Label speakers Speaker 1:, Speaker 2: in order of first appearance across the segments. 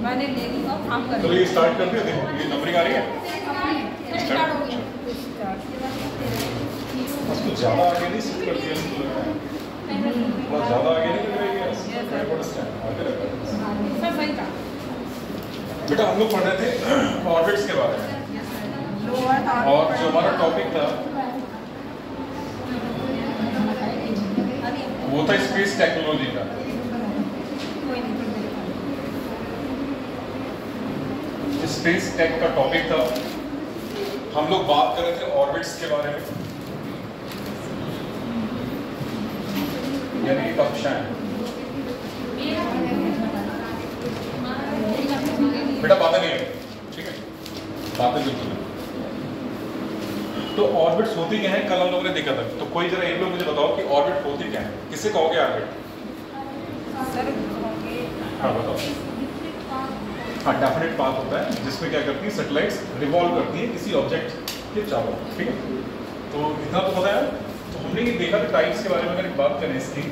Speaker 1: मैंने ले ली और काम कर
Speaker 2: चलो ये स्टार्ट कर दिया। देखो ये नंबरिंग आ रही है,
Speaker 1: स्टार्ट हो गया।
Speaker 2: बस कुछ ज़्यादा आगे नहीं शिफ्ट कर दिया, बहुत ज़्यादा आगे नहीं लग रही है। आगे लग रहा है
Speaker 1: सर, सही था।
Speaker 2: बेटा हम लोग पढ़ रहे थे ऑर्बिट्स के बारे में, और जो हमारा टॉपिक था वो था स्पेस टेक्नोलॉजी का। स्पेस टेक का टॉपिक था। हम लोग बात कर रहे थे ऑर्बिट्स के बारे में, यानी कक्षाएं। बेटा बातें नहीं है, ठीक है, बातें बिल्कुल नहीं। तो ऑर्बिट्स होती क्या है, कल हम लोगों ने देखा था। तो कोई जरा एक लोग मुझे बताओ कि ऑर्बिट होती क्या है, किसे कहोगे ऑर्बिट? हाँ बताओ। हाँ, डेफिनेट पाथ होता है जिसमें क्या करती है, सैटेलाइट्स रिवॉल्व करती है किसी ऑब्जेक्ट के चारों, ठीक है। तो इतना तो पता है। तो हमने ये देखा था टाइप्स के बारे में, अगर एक बात करें इसकी,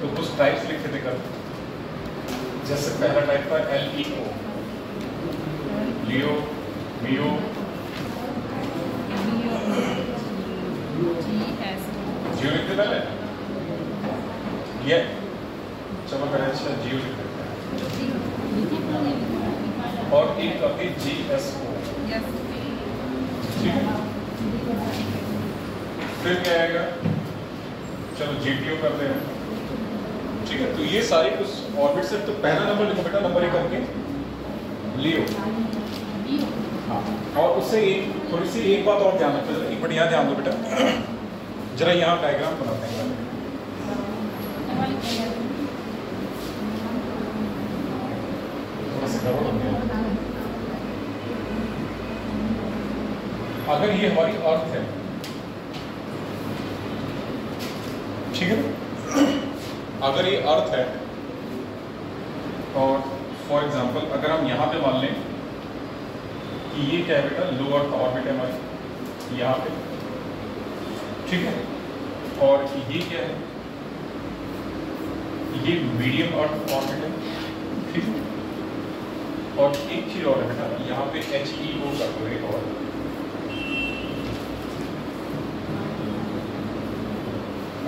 Speaker 2: तो कुछ टाइप्स लिखे थे कल। जैसे पहला टाइप था LEO, लियो, मियो, जियो लिखते पहले, ये चमक रहा है, अच्छा जियो लिखते हैं। और एक आती GSO, ठीक है। फिर क्या आएगा, चलो GTO करते हैं, ठीक है। तो ये सारी कुछ ऑर्बिट से। तो पहला नंबर लिखो बेटा, नंबर 1 करके लियो। हाँ, और उससे एक थोड़ी सी एक बात और ध्यान रखो, एक मिनट यहाँ ध्यान दो बेटा, जरा यहाँ डायग्राम बनाते हैं। अगर ये हमारी अर्थ है, ठीक है, अगर ये अर्थ है, और फॉर एग्जांपल अगर हम यहाँ पे मान लें कि ये क्या है बेटा, लो अर्थ ऑर्बिट है हमारी यहाँ पे, ठीक है। और ये क्या है, ये मीडियम अर्थ ऑर्बिट है, ठीक है। और एक चीज और है बेटा, यहाँ पे HEO का कोई और,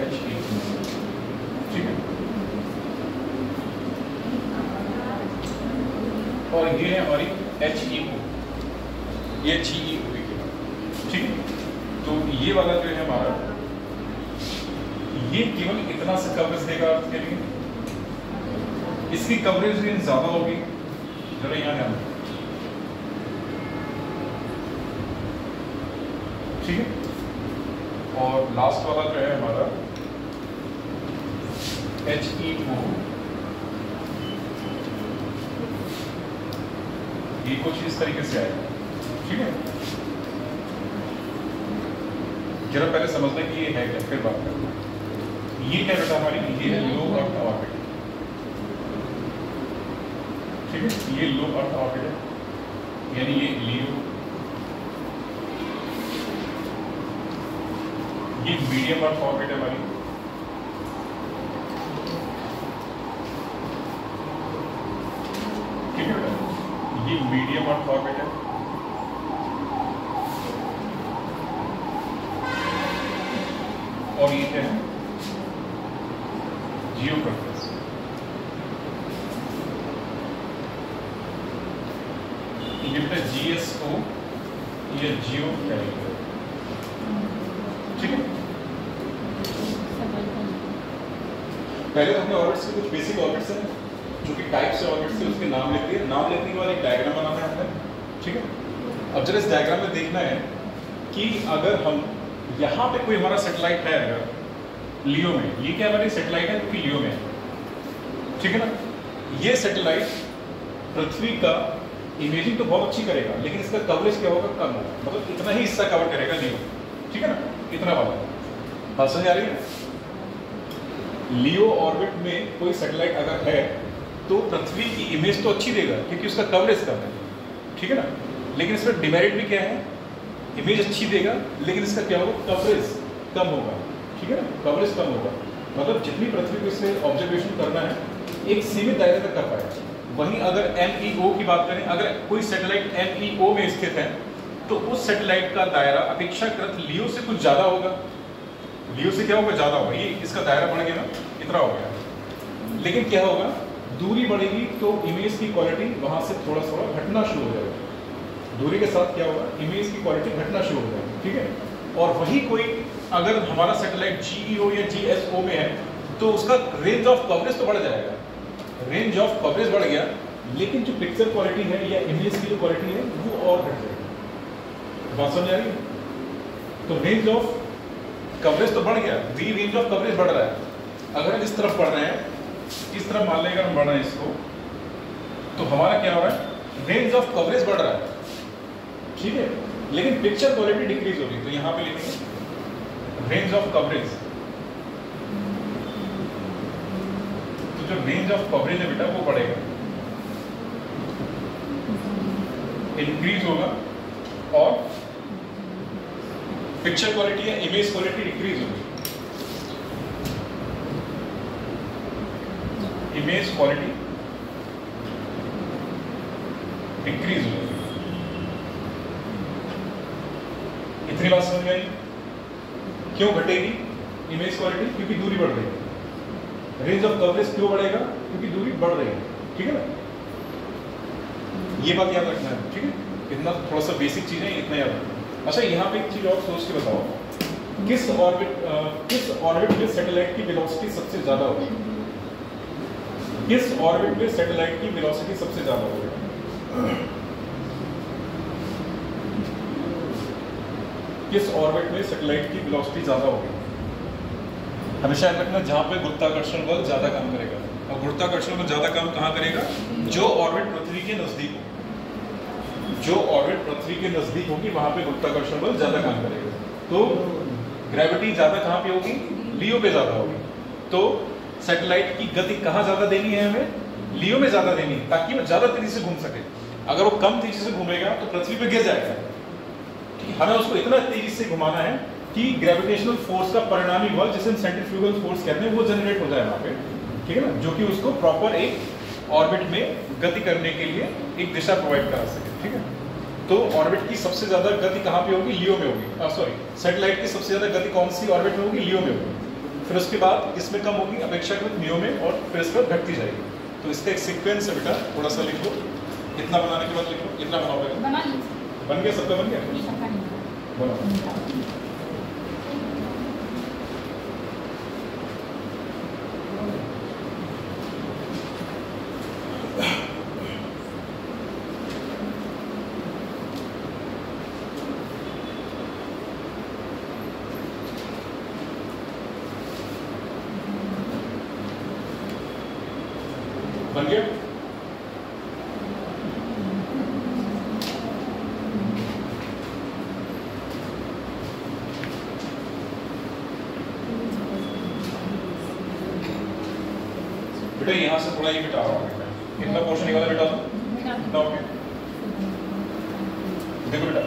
Speaker 2: HEO, ठीक है। और ये है हमारी HEO, ये GEO, ठीक है। तो ये वाला जो है हमारा, ये केवल इतना सा कवरेज देगा अर्थ के लिए। इसकी कवरेज रेंज ज्यादा होगी, जरा यहाँ ध्यान, ठीक है। और लास्ट वाला जो है हमारा HEO, ये कुछ इस तरीके से आएगा, ठीक है। जरा पहले समझना कि ये है क्या, फिर बात करते हैं। ये क्या बेटा हमारी, ये है लो अर्थ ऑर्बिट, ठीक है। ये लो अर्थ ऑर्बिट है, यानी ये लियो। ये मीडियम अर्थ ऑर्बिट है हमारी, ठीक है बेटा, ये मीडियम अर्थ ऑर्बिट है। और ये क्या है, जियोपर्पस। ये बेटा GSO, ये जियो कैरियर, ठीक है। पहले हमने ऑर्बिट्स के कुछ बेसिक ऑर्बिट्स हैं जो कि टाइप्स से ऑर्बिट्स से, उसके नाम लिख दिए। नाम लिखने के बाद एक डायग्राम बनाना है हमने, ठीक है। अब जरा इस डायग्राम में देखना है कि अगर हम यहाँ पे कोई हमारा सैटेलाइट है, अगर लियो में, ये क्या हमारी सैटेलाइट है क्योंकि लियो में है, ठीक है ना। ये सैटेलाइट पृथ्वी का इमेजिंग तो बहुत अच्छी करेगा, लेकिन इसका कवरेज क्या होगा, कम होगा। मतलब इतना ही हिस्सा कवर करेगा लियो, ठीक है ना, इतना वाला। बात समझ आ रही है? लियो ऑर्बिट में कोई सैटेलाइट अगर है तो पृथ्वी की इमेज तो अच्छी देगा क्योंकि उसका कवरेज कम है, ठीक है ना। लेकिन इसमें डिमेरिट भी क्या है, इमेज अच्छी देगा लेकिन इसका क्या होगा, कवरेज कम होगा, ठीक है ना, कवरेज कम होगा। मतलब जितनी पृथ्वी को इससे ऑब्जर्वेशन करना है एक सीमित दायरे तक कर पाएगा। वहीं अगर MEO की बात करें, अगर कोई सैटेलाइट MEO में स्थित है तो उस सैटेलाइट का दायरा अपेक्षाकृत लियो से कुछ ज्यादा होगा। लियो से क्या होगा? ज्यादा होगा। ये इसका दायरा बढ़ गया ना, इतना हो गया। लेकिन क्या होगा, दूरी बढ़ेगी तो इमेज की क्वालिटी वहां से थोड़ा थोड़ा घटना शुरू हो जाएगा। दूरी के साथ क्या होगा, इमेज की क्वालिटी घटना शुरू हो जाएगी, ठीक है। और वही कोई अगर हमारा सैटेलाइट GEO या GSO में है तो उसका रेंज ऑफ कवरेज तो बढ़ जाएगा। रेंज ऑफ कवरेज बढ़ गया, लेकिन जो पिक्चर क्वालिटी है या इमेज की जो क्वालिटी है वो और घट जाएगी। बात समझ आ रही है? तो रेंज ऑफ कवरेज तो बढ़ गया, रेंज ऑफ कवरेज बढ़ रहा है। अगर हम इस तरफ बढ़ रहे हैं, इस तरफ मान लेगा हम बढ़ रहे हैं इसको, तो हमारा क्या हो रहा है, रेंज ऑफ कवरेज बढ़ रहा है, ठीक है, लेकिन पिक्चर क्वालिटी डिक्रीज हो रही है। तो यहां पे लिखेंगे रेंज ऑफ कवरेज। तो जो रेंज ऑफ कवरेज है बेटा वो बढ़ेगा, इंक्रीज होगा, और पिक्चर क्वालिटी या इमेज क्वालिटी डिक्रीज होगी। इमेज क्वालिटी डिक्रीज होगी। इतनी बात समझ में आई? क्यों घटेगी इमेज क्वालिटी? क्योंकि दूरी बढ़ रही है। रेंज ऑफ कवरेज क्यों बढ़ेगा? क्योंकि दूरी बढ़ रही है, ठीक है ना। ये बात याद रखना है, ठीक है। इतना थोड़ा सा बेसिक चीज है, इतना याद रखना। अच्छा, यहाँ पे एक चीज और सोच के बताओ, किस ऑर्बिट में सैटेलाइट की वेलोसिटी सबसे ज्यादा होगी? किस ऑर्बिट में सैटेलाइट की वेलोसिटी सबसे ज्यादा होगी? किस ऑर्बिट में सैटेलाइट की वेलोसिटी ज्यादा होगी? हमेशा याद रखना, जहां पे गुरुत्वाकर्षण बल ज्यादा काम करेगा। और गुरुत्वाकर्षण बल ज्यादा काम कहां करेगा? जो ऑर्बिट पृथ्वी के नजदीक हो, जो ऑर्बिट पृथ्वी के नजदीक होगी वहां पे गुरुत्वाकर्षण बल ज्यादा काम करेगा। तो ग्रेविटी ज्यादा कहां पे होगी? लियो पे ज्यादा होगी। तो सैटेलाइट की गति कहां ज्यादा देनी है हमें? लियो में ज्यादा देनी है, ताकि वो ज्यादा तेजी से घूम सके। अगर वो कम तेजी से घूमेगा तो पृथ्वी पे गिर जाएगा। हमें उसको इतना तेजी से घुमाना है कि ग्रेविटेशनल फोर्स का परिणामी बल, जिसे हम सेंट्रीफ्यूगल फोर्स कहते हैं, वो जनरेट हो जाए वहां पे, ठीक है ना, जो कि उसको प्रॉपर एक ऑर्बिट में गति करने के लिए एक दिशा प्रोवाइड करा सके, ठीक है। तो ऑर्बिट की सबसे ज्यादा गति कहां पे होगी? लियो में होगी। सॉरी, सैटेलाइट की सबसे ज्यादा गति कौन सी ऑर्बिट में होगी? लियो में होगी। फिर उसके बाद इसमें कम होगी अपेक्षाकृत मियो में, और फिर इस पर घटती जाएगी। तो इसका एक सीक्वेंस है बेटा, थोड़ा सा लिख लो। इतना बनाने के बाद लिखो, इतना बनाओगे,
Speaker 1: बना लीजिए।
Speaker 2: बन गया? सबका बन गया?
Speaker 1: ये सबका नहीं बना।
Speaker 2: बनाओ। बन गया? बेटा यहां से थोड़ा ये मिटा रहा हूं बेटा, कितना पोर्शन निकाला बेटा? तो ओके, देखो बेटा,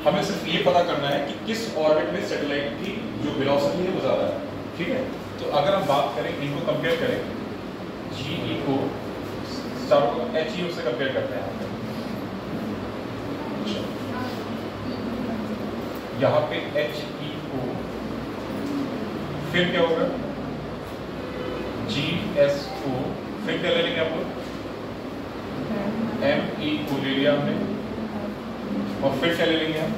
Speaker 2: हमें सिर्फ ये पता करना है कि किस ऑर्बिट में सैटेलाइट की जो वेलोसिटी है वो ज्यादा है, ठीक है। तो अगर हम बात करें, इनको कंपेयर करें, GEO चारों HEO से कंपेयर करते हैं यहाँ पे HEO, फिर क्या होगा? GSO, फिर क्या ले लेंगे आप लोग? MEO ले लिया हमने, और फिर क्या ले लेंगे हम?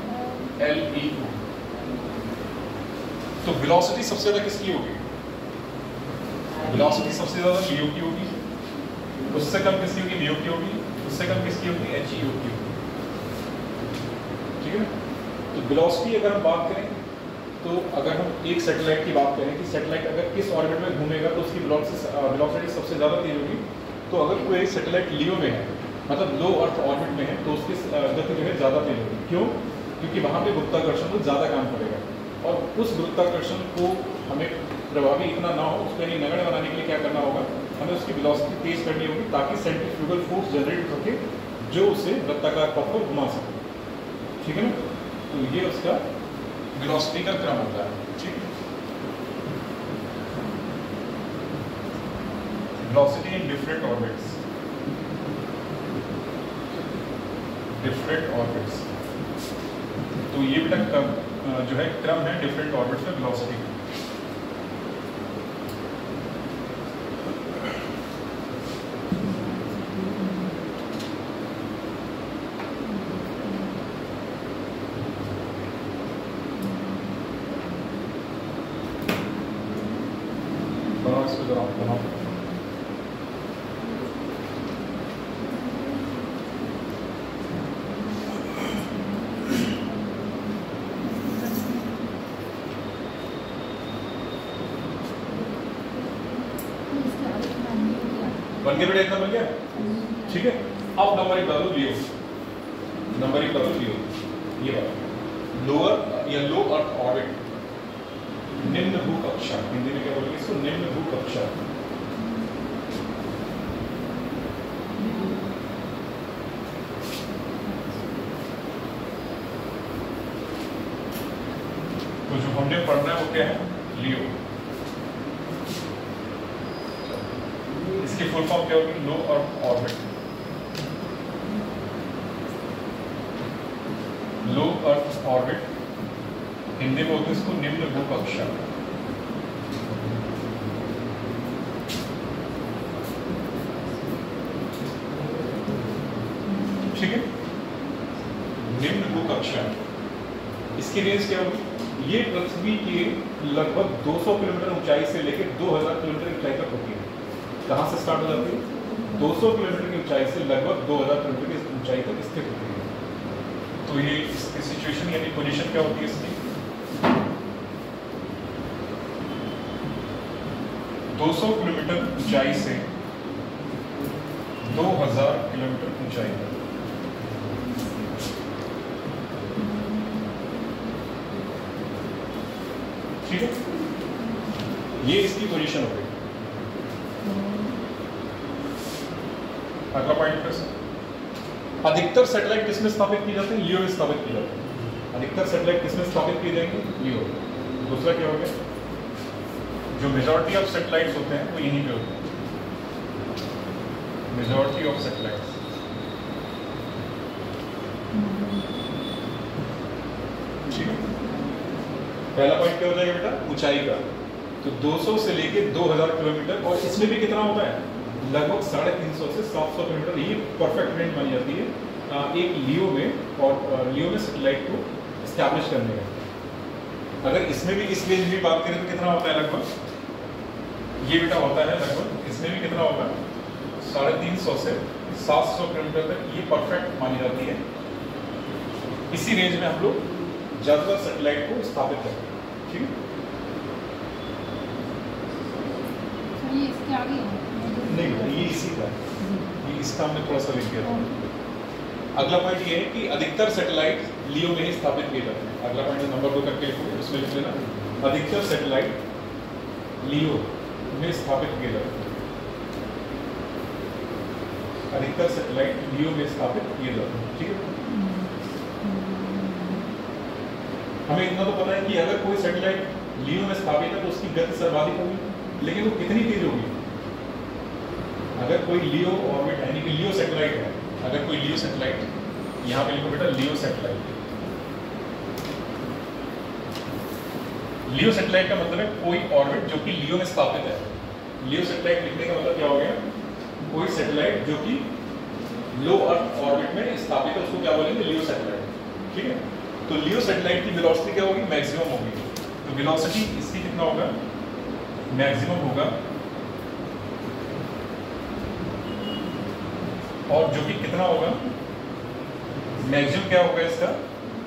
Speaker 2: LEO। तो वेलोसिटी सबसे ज्यादा किसकी होगी? वेलोसिटी सबसे ज्यादा लियो की होगी, उससे कम किसकी होगी? मियो की होगी, उससे कम किसकी होगी? HEO की होगी, ठीक है। तो वेलोसिटी अगर हम बात करें, तो अगर हम एक सैटेलाइट की बात करें कि सैटेलाइट अगर किस ऑर्बिट में घूमेगा तो उसकी वेलोसिटी सबसे ज्यादा तेज होगी। तो अगर कोई सैटेलाइट लियो में है, मतलब लो अर्थ ऑर्बिट में है, तो उसकी गति जो है ज्यादा तेज होगी। क्यों? क्योंकि वहां पे गुरुत्वाकर्षण को ज्यादा काम करेगा, और उस गुरुत्वाकर्षण को हमें प्रभावी इतना ना हो, उसको यानी नगण्य बनाने के लिए क्या करना होगा? हमें उसकी वेलोसिटी तेज करनी होगी, ताकि सेंट्रीफ्यूगल फोर्स जनरेट हो सके जो उसे वृत्ताकार पथ पर घुमा सके, ठीक है ना। तो ये उसका वेलोसिटी का क्रम होता है, ठीक है। Velocity in different orbits, different orbits. तो ये बेटा जो है क्रम है डिफरेंट ऑर्बिट्स में वेलोसिटी का। बन गया बेटा, इतना बन गया, ठीक है। अब नंबर एक डालो लियो, नंबर एक डालो लियो, ये बात लोअर या लो अर्थ ऑर्बिट, निम्न भू कक्षा, हिंदी में क्या बोलेंगे इसको, निम्न भू कक्षा। तो जो हमने पढ़ना है वो क्या है, लियो। इसकी फुल फॉर्म क्या होगी, लो अर्थ ऑर्बिट, लो अर्थ ऑर्बिट, हिंदी में होती है इसको निम्न भू कक्षा। ठीक है, निम्न भू कक्षा। इसकी रेंज क्या होगी, ये पृथ्वी के लगभग 200 किलोमीटर ऊंचाई से लेकर 2000 किलोमीटर ऊंचाई तक होती है। कहाँ से स्टार्ट हो जाती है, 200 किलोमीटर की ऊंचाई से लगभग 2000 किलोमीटर की ऊंचाई तक स्थित होती है। तो ये इसकी सिचुएशन यानी पोजीशन क्या होती है इसकी, 200 किलोमीटर ऊंचाई से 2000 किलोमीटर ऊंचाई तक। ठीक है, ये इसकी पोजीशन हो गई। अगला पॉइंट पे अधिकतर सैटेलाइट किसमें स्थापित की जाती है, लियो में स्थापित की जाती है। अधिकतर सैटेलाइट किसमें स्थापित की जाएंगे, लियो। दूसरा क्या हो गया, जो मेजॉरिटी ऑफ सैटेलाइट्स होते हैं वो यहीं पे होते हैं, मेजॉरिटी ऑफ सैटेलाइट्स। ठीक है, पहला पॉइंट क्या हो जाएगा बेटा, ऊंचाई का। तो 200 से लेके 2000 किलोमीटर, और इसमें भी कितना होता है, लगभग 350 से 700 किलोमीटर। ये परफेक्ट रेंज मानी जाती है एक लियो में, और लियो में सैटेलाइट को एस्टैब्लिश करने का। अगर इसमें भी इस रेंज में बात करें तो कितना होता है, लगभग ये बेटा होता है लगभग, इसमें भी कितना होगा, 350 से 700 किलोमीटर तक ये परफेक्ट मानी जाती है। इसी रेंज में हम लोग ज़्यादातर सैटेलाइट को स्थापित करते हैं। ठीक है,
Speaker 1: ये इसके आगे है
Speaker 2: नहीं, ये इसी का, ये इसका हमने थोड़ा सा लिख दिया था। अगला पॉइंट ये है कि अधिकतर सैटेलाइट लियो में ही स्थापित किए जाते हैं। अगला पॉइंट नंबर 2 करके लिखोगे, उसमें लिख लेना अधिकतर सैटेलाइट लियो में स्थापित किए जाते हैं। अधिकतर सैटेलाइट लियो में स्थापित किए जाते हैं। ठीक है, हमें इतना तो पता है कि अगर कोई सैटेलाइट लियो में स्थापित है तो उसकी गति सर्वाधिक होगी, लेकिन वो कितनी तेज होगी। अगर कोई लियो ऑर्बिट यानी कि लियो सैटेलाइट है, अगर कोई लियो सैटेलाइट, यहाँ पे लिखो बेटा लियो सैटेलाइट। लियो सैटेलाइट का मतलब है कोई ऑर्बिट जो कि लियो में स्थापित है। लियो सैटेलाइट लिखने का मतलब क्या हो गया, कोई सैटेलाइट जो कि लो अर्थ ऑर्बिट में स्थापित है, उसको क्या बोलेंगे, लियो सैटेलाइट। ठीक है, तो लियो सैटेलाइट की वेलोसिटी क्या होगी, मैक्सिमम होगी। तो वेलोसिटी इसकी कितना होगा, मैक्सिमम होगा, और जो कि कितना होगा, मैक्सिमम क्या होगा इसका,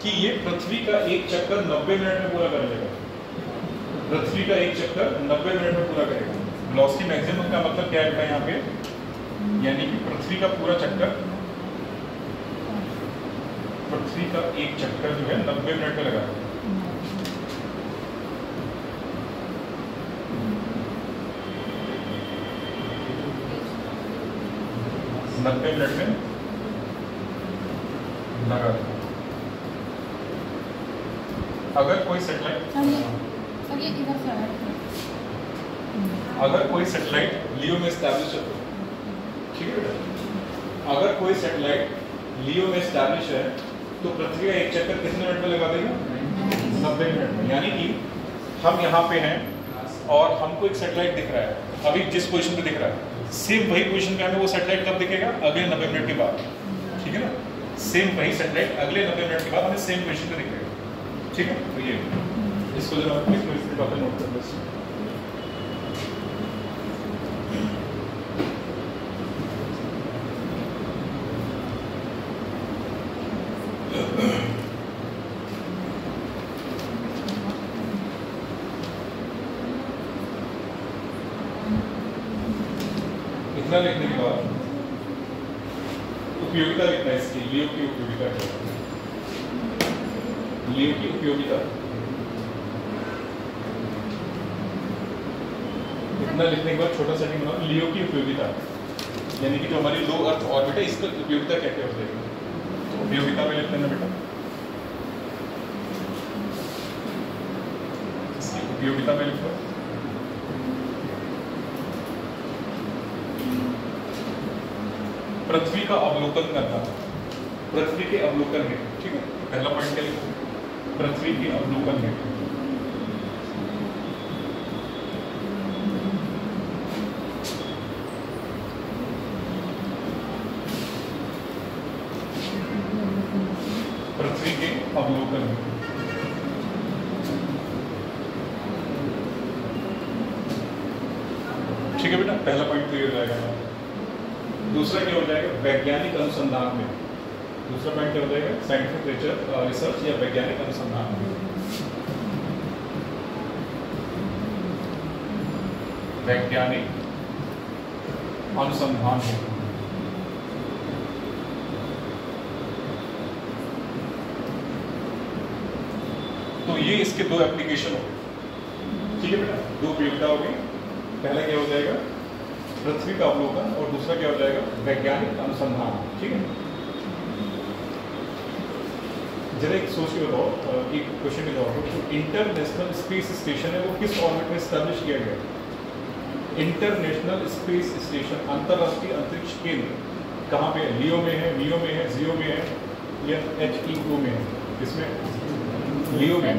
Speaker 2: कि ये पृथ्वी का एक चक्कर 90 मिनट में पूरा कर लेगा। पृथ्वी का एक चक्कर 90 मिनट में पूरा करेगा। वेलोसिटी मैक्सिमम का मतलब क्या है यहाँ पे, यानी कि पृथ्वी का पूरा चक्कर, पृथ्वी का एक चक्कर जो है 90 मिनट में लगा। 90 मिनट में लगा देगा। अगर कोई सेटेलाइट
Speaker 1: सर ये इधर से आया
Speaker 2: अगर कोई सैटेलाइट लियो में एस्टैब्लिश है, ठीक है बेटा, अगर कोई सैटेलाइट लियो में एस्टैब्लिश है तो पृथ्वी का एक चक्कर कितने मिनट में लगा देगा? 90 मिनट में। यानी कि हम यहाँ पे हैं और हमको एक सैटेलाइट दिख रहा है, अभी जिस पोजीशन पे दिख रहा है, सेम वही पोजीशन पे हमें वो सैटेलाइट कब दिखेगा? अगले 90 मिनट के बाद, ठीक है ना? सेम वही सैटेलाइट अगले 90 मिनट के बाद हमें सेम पोजीशन पे दिखेगा, ठीक है? तो ये इसको जरा इसमें बातें नोट कर बस। इतना लिखने के बाद उपयोगिता लिखना है इसकी, लियो की उपयोगिता क्या है? लियो की उपयोगिता इतना लिखने के बाद छोटा सेटिंग बनाओ, लियो की उपयोगिता, यानी कि जो हमारी लो अर्थ ऑर्बिट है इसका उपयोगिता क्या क्या हो जाएगी? तो उपयोगिता में लिख लेना बेटा, इसकी उपयोगिता में लिखो। पृथ्वी का अवलोकन करना, पृथ्वी के अवलोकन है, ठीक है? पहला पॉइंट क्या लिखो? पृथ्वी के अवलोकन है। पृथ्वी के अवलोकन है। ठीक है बेटा, पहला पॉइंट क्लियर हो जाएगा। दूसरा क्या हो जाएगा? वैज्ञानिक अनुसंधान में। दूसरा पॉइंट क्या हो जाएगा? साइंटिफिक रिसर्च या वैज्ञानिक अनुसंधान में। वैज्ञानिक अनुसंधान में। तो ये इसके दो एप्लीकेशन हो गए, ठीक है बेटा? दो उपयोगिता हो गई। पहला क्या हो जाएगा? पृथ्वी का अवलोकन, और दूसरा क्या हो जाएगा? वैज्ञानिक अनुसंधान, ठीक है? जरा एक सोच के बताओ, एक क्वेश्चन के जवाब दो। तो इंटरनेशनल स्पेस स्टेशन है वो किस ऑर्बिट में एस्टैब्लिश किया गया? इंटरनेशनल स्पेस स्टेशन, अंतरराष्ट्रीय अंतरिक्ष केंद्र, कहाँ पे है? लियो में है, मियो में है, जियो में है, या HEO में है? किसमें? लियो में,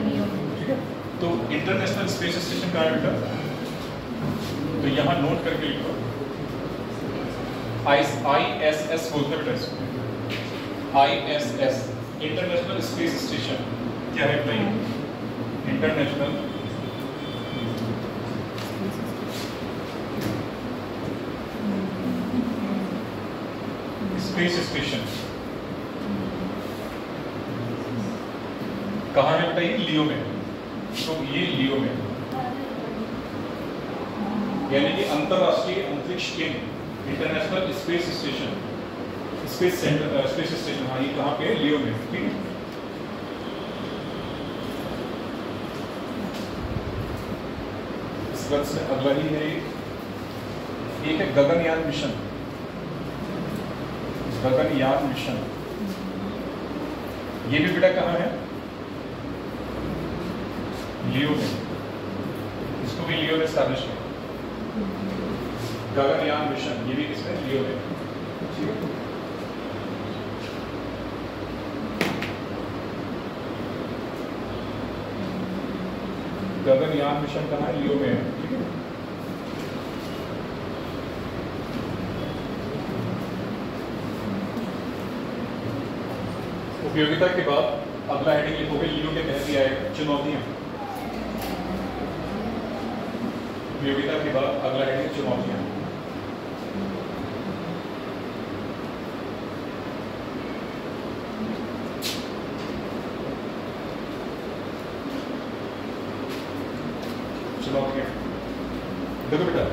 Speaker 2: ठीक है? तो इंटरनेशनल स्पेस स्टेशन कहाँ है बेटा? तो यहाँ नोट करके लिखो, ISS बोलते हैं बेटा इसको, ISS, इंटरनेशनल स्पेस स्टेशन। क्या है भाई? इंटरनेशनल स्पेस स्टेशन कहाँ है बेटा? ये लियो में। तो ये लियो में, यानी कि अंतरराष्ट्रीय अंतरिक्ष केंद्र, international space station, space centre, space station, हाँ, ये कहाँ पे है? लियो में, ठीक है? इस वक्त से अगला ही है, एक है गगनयान मिशन। गगनयान मिशन, ये भी बेटा कहाँ है? लियो में। इसको भी लियो में एस्टैब्लिश किया, गगनयान मिशन, ये भी किसमें? लियो में, ठीक है? गगनयान मिशन कहाँ है? लियो में है, ठीक है? उपयोगिता के बाद अगला हेडिंग लिखोगे, लियो के तहत ही आएगा चुनौतियां। उपयोगिता के बाद अगला हेडिंग चुनौतियां। चुनौतियां देखो बेटा,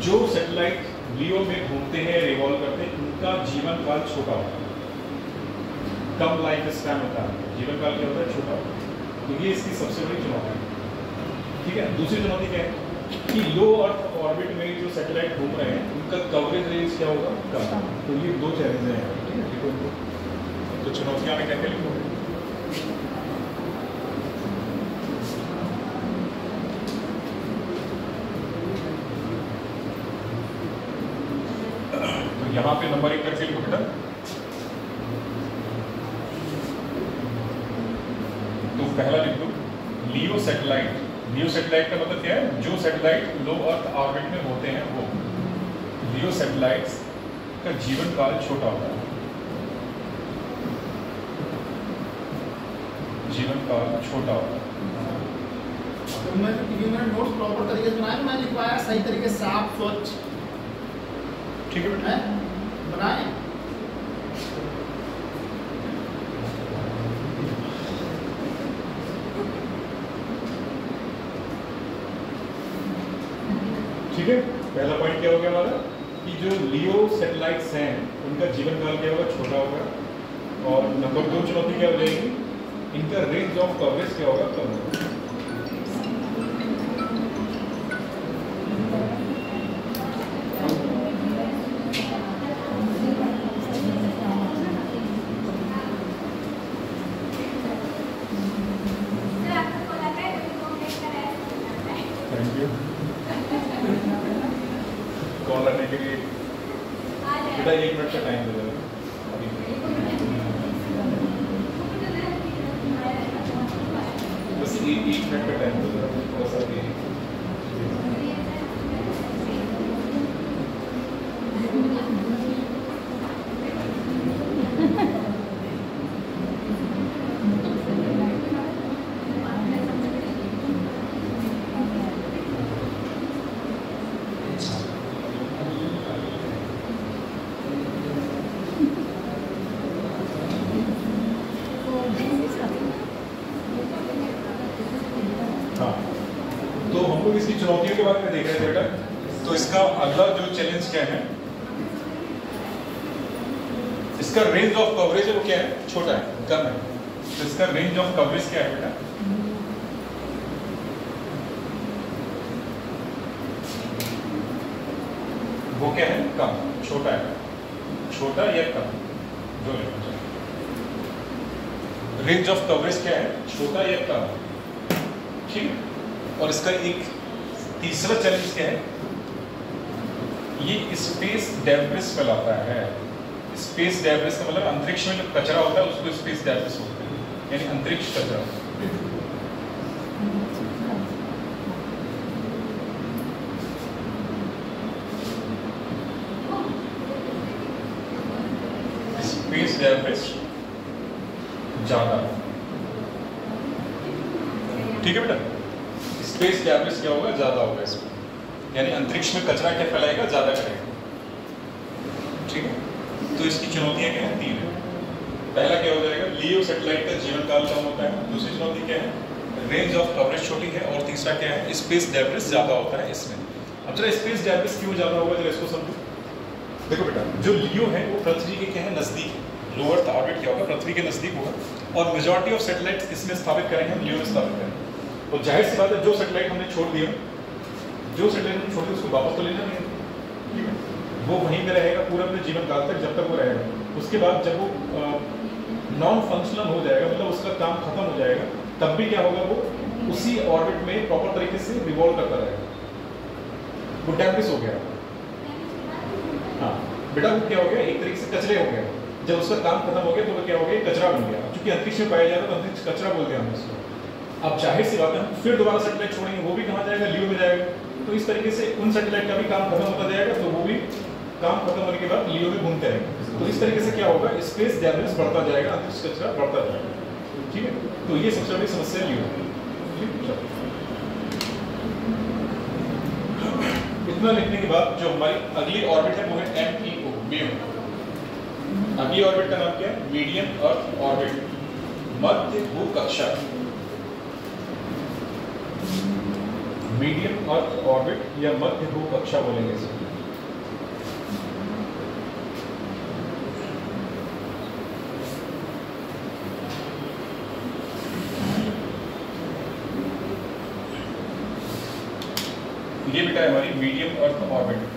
Speaker 2: जो सैटेलाइट लियो में घूमते हैं, रिवॉल्व करते हैं, उनका जीवन काल छोटा होता है, कम लाइफ स्पैन होता है। जीवन काल क्या होता है? छोटा होता है। तो ये इसकी सबसे बड़ी चुनौती है, ठीक है? दूसरी चुनौती क्या है कि लो अर्थ ऑर्बिट में जो सैटेलाइट घूम रहे हैं उनका कवरेज रेंज क्या होगा? कम। तो ये दो चैलेंज हैं, ठीक है? देखो तो चुनौतियां में क्या क्या लिखोगे? यहाँ पे नंबर 1 करके लिखो बेटा। तो पहला लिख दो लियो सैटेलाइट। लियो सैटेलाइट का मतलब क्या है? जो सैटेलाइट लो अर्थ ऑर्बिट में होते हैं वो। लियो सैटेलाइट्स का जीवन काल छोटा होता है, जीवन काल छोटा होता है।
Speaker 3: तो मैंने नोट्स प्रॉपर तरीके से बनाया, मैं लिखवाया सही तरीके से, साफ स्वच्छ,
Speaker 2: ठीक है बेटा,
Speaker 3: बनाए।
Speaker 2: ठीक है। पहला पॉइंट क्या हो गया हमारा कि जो लियो सैटेलाइट्स हैं उनका जीवन काल क्या होगा? छोटा होगा। और नंबर 2 चुनौती क्या हो जाएगी? इनका रेंज ऑफ कवरेज क्या होगा? कम होगा। Thank you. कॉल करने के लिए बेटा 1 मिनट का टाइम दे देना। बस 1 मिनट का टाइम दे देना, थोड़ा सा भी। तो हम लोग इसकी चुनौतियों के बारे में देख रहे थे बेटा। तो इसका अगला जो चैलेंज क्या है, इसका रेंज ऑफ कवरेज है वो क्या है? छोटा है, कम है। तो इसका रेंज ऑफ कवरेज क्या है बेटा? वो क्या है? कम, छोटा है, छोटा या कम, जो लेना चाहिए। रेंज ऑफ कवरेज क्या है? छोटा या कम, ठीक है। और इसका एक तीसरा चैलेंज क्या है? ये स्पेस डेब्रिस फैलाता है। स्पेस डेब्रिस का मतलब अंतरिक्ष में जो कचरा होता है उसको स्पेस डेब्रिस बोलते हैं, यानी अंतरिक्ष कचरा। स्पेस डेब्रिस ज्यादा, ठीक है बेटा। स्पेस डेब्रिस क्या होगा? ज्यादा होगा इसमें, यानी अंतरिक्ष में कचरा क्या फैलाएगा? ज्यादा करेगा, ठीक है। तो इसकी चुनौतियां क्या है? 3 है। पहला क्या हो जाएगा? लियो सैटेलाइट का जीवन काल कम होता है। दूसरी चुनौती क्या है? रेंज ऑफ कवरेज छोटी है। और तीसरा क्या है? स्पेस डेब्रिस ज्यादा होता है इसमें। अब जरा स्पेस डेब्रिस क्यों ज्यादा होगा जरा इसको समझो। देखो बेटा, जो लियो है वो पृथ्वी के क्या है? नजदीक। लो अर्थ ऑर्बिट क्या होगा? पृथ्वी के नजदीक होगा। और मेजॉरिटी ऑफ सैटेलाइट इसमें स्थापित करेंगे हम, लियो में स्थापित करेंगे। और जाहिर सी बात है जो सैटेलाइट हमने छोड़ दिया, जो सैटेलाइट हमने छोड़ दिया उसको वापस तो लेना नहीं है, ठीक है। वो वहीं पे रहेगा पूरा अपने जीवन काल तक, जब तक वो रहेगा। उसके बाद जब वो नॉन फंक्शनल हो जाएगा, मतलब उसका काम खत्म हो जाएगा, तब भी क्या होगा? वो उसी ऑर्बिट में प्रॉपर तरीके से रिवॉल्व करता रहेगा। वो डेब्रिस हो गया। हाँ बेटा, वो क्या हो गया? एक तरीके से कचरे हो गया। जब उसका काम खत्म हो गया तो वो क्या हो गया? कचरा बन गया। क्योंकि अंतरिक्ष में पाया जाता है तो अंतरिक्ष कचरा बोलते हैं हम उसको। अब जाहिर सी बात है हम फिर दोबारा सैटेलाइट छोड़ेंगे, वो भी कहाँ जाएगा? लियो में जाएगा। तो इस तरीके से उन सैटेलाइट का भी काम खत्म होता जाएगा, तो वो भी काम खत्म होने के बाद लियो में घूमते रहेंगे। तो इस तरीके से क्या होगा? स्पेस डेब्रिस बढ़ता जाएगा, अंतरिक्ष कचरा बढ़ता जाएगा, ठीक है। तो ये सबसे बड़ी समस्या लियो है। इतना लिखने के बाद जो हमारी अगली ऑर्बिट है वो है MEO, MEO। अगली ऑर्बिट का नाम क्या है? मीडियम अर्थ ऑर्बिट, मध्य भू कक्षा। मीडियम अर्थ ऑर्बिट या मध्य भू कक्षा बोलेंगे इसे। ये बेटा है हमारी मीडियम अर्थ ऑर्बिट।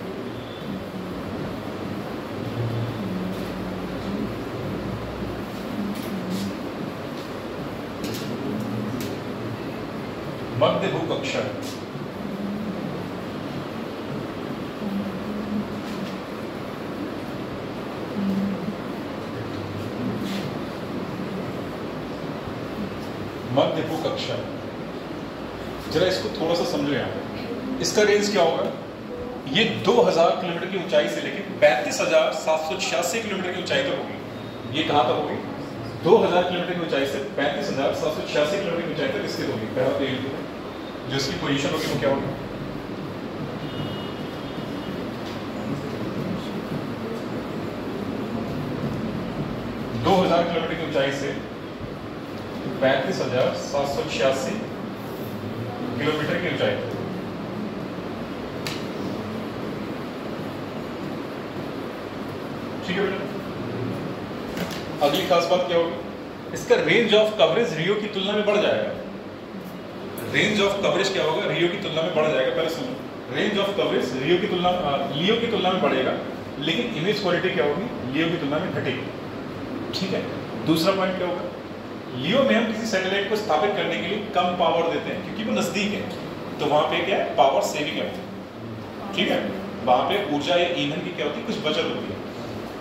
Speaker 2: मध्य भू कक्षा, मध्य भू कक्षा, जरा इसको थोड़ा सा समझो यहाँ। इसका रेंज क्या होगा? ये 2000 किलोमीटर की ऊंचाई से लेकर 35,786 किलोमीटर की ऊंचाई तक होगी। ये कहाँ तक होगी? 2000 किलोमीटर की ऊंचाई से 35,786 किलोमीटर की ऊंचाई तक स्थित होगी। पहला तो ये जो इसकी पोजीशन होगी वो क्या होगी? किलोमीटर की ऊंचाई से 35,786 किलोमीटर की ऊंचाई। ठीक है बेटा। अगली खास बात क्या होगी? इसका रेंज ऑफ कवरेज रियो की तुलना में बढ़ जाएगा। रेंज ऑफ कवरेज क्या होगा? रियो की तुलना में बढ़ जाएगा। पहले सुनो, रेंज ऑफ कवरेज लियो की तुलना में बढ़ेगा, लेकिन इमेज क्वालिटी क्या होगी? लियो की तुलना में घटेगी। ठीक है। दूसरा पॉइंट क्या होगा? लियो में हम किसी सैटेलाइट को स्थापित करने के लिए कम पावर देते हैं क्योंकि वो नजदीक है, तो वहां पे क्या है? पावर सेविंग है। ठीक है, वहां पे ऊर्जा या ईंधन की क्या होती है? कुछ बचत होती है।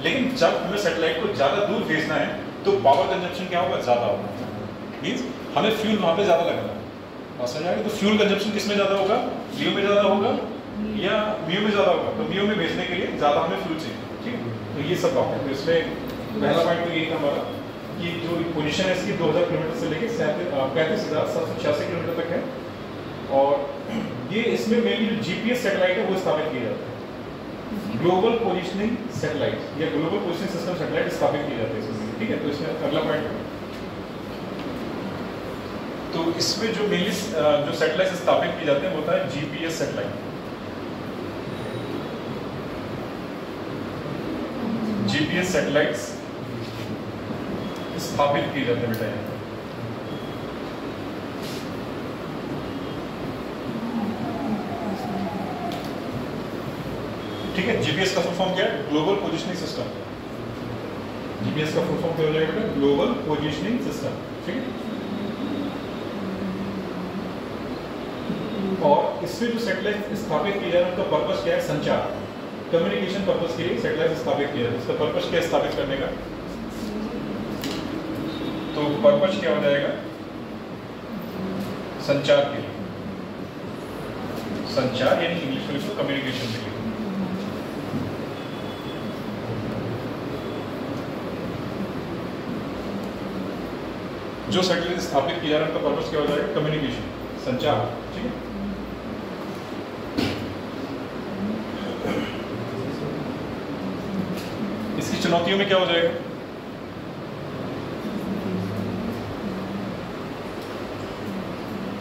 Speaker 2: लेकिन जब हमें सैटेलाइट को ज्यादा दूर भेजना है तो पावर कंजप्शन क्या होगा? ज्यादा होगा। मींस हमें फ्यूल वहां पे ज्यादा लगेगा। समझ आएगा? तो फ्यूल कंजप्शन किसमें ज्यादा होगा? लियो में ज्यादा होगा या मियो में ज्यादा होगा? तो मियो में भेजने के लिए ज्यादा हमें फ्यूल चाहिए। ठीक है, तो ये सब बात है। तो इसमें पहला पॉइंट तो यही था हमारा कि जो पोजीशन है इसकी 2000 किलोमीटर से लेकर 35,786 किलोमीटर तक है। और ये इसमें मेनली जो जीपीएस सैटेलाइट है वो स्थापित किया जाता है। ग्लोबल पोजिशनिंग सैटेलाइट या ग्लोबल पोजिशनिंग सिस्टम सैटेलाइट स्थापित किए जाते हैं इसमें। ठीक है, तो इसमें अगला पॉइंट है। तो इसमें जो मेनली जो सैटेलाइट स्थापित किए जाते हैं वो होता है जीपीएस सैटेलाइट। जीपीएस सैटेलाइट्स स्थापित किए जाते हैं बेटा यहाँ। ठीक है, जीपीएस का फुल फॉर्म क्या है? Global positioning system. जीपीएस का फुल फॉर्म क्या हो जाएगा बेटा? Global positioning system. ठीक है, और इसमें जो सैटेलाइट स्थापित किया जा रहा है उनका पर्पस क्या है? संचार, कम्युनिकेशन पर्पस के लिए सैटेलाइट स्थापित किया जाता है। इसका पर्पस क्या है स्थापित करने का? तो पर्पस क्या हो जाएगा? संचार के लिए। संचार यानी इंग्लिश में इसको कम्युनिकेशन के लिए। जो सैटेलाइट स्थापित किया जा रहा है उनका पर्पस क्या हो जाएगा? कम्युनिकेशन, संचार। ठीक है, इसकी चुनौतियों में क्या हो जाएगा?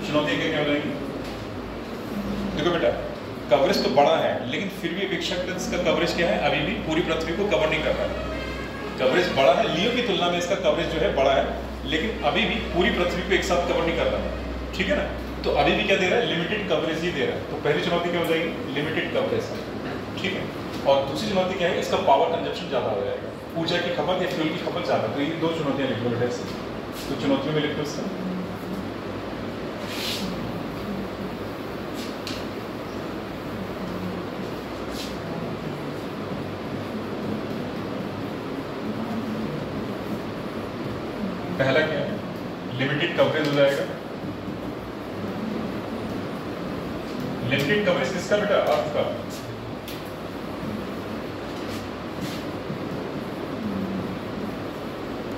Speaker 2: चुनौतियां क्या हो जाएंगी? देखो बेटा, कवरेज तो बड़ा है लेकिन फिर भी अपेक्षाकृत इसका कवरेज क्या है? अभी भी पूरी पृथ्वी को कवर नहीं कर रहा है। कवरेज बड़ा है, लियो की तुलना में इसका कवरेज जो है बड़ा है, लेकिन अभी भी पूरी पृथ्वी को एक साथ कवर नहीं कर रहा है। ठीक है ना, तो अभी भी क्या दे रहा है? लिमिटेड कवरेज ही दे रहा है। तो पहली चुनौती क्या हो जाएगी? Limited coverage. ठीक है, और दूसरी चुनौती क्या है? इसका पावर कंजप्शन ज्यादा हो जाएगा, ऊर्जा की खपत या फ्यूल की खपत ज्यादा। तो ये दो चुनौतियां लिख लो बेटा इससे। तो चुनौतियों में लिख लो इसका। पहला क्या है? लिमिटेड कवरेज हो जाएगा। लिमिटेड कवरेज किसका बेटा? अर्थ का।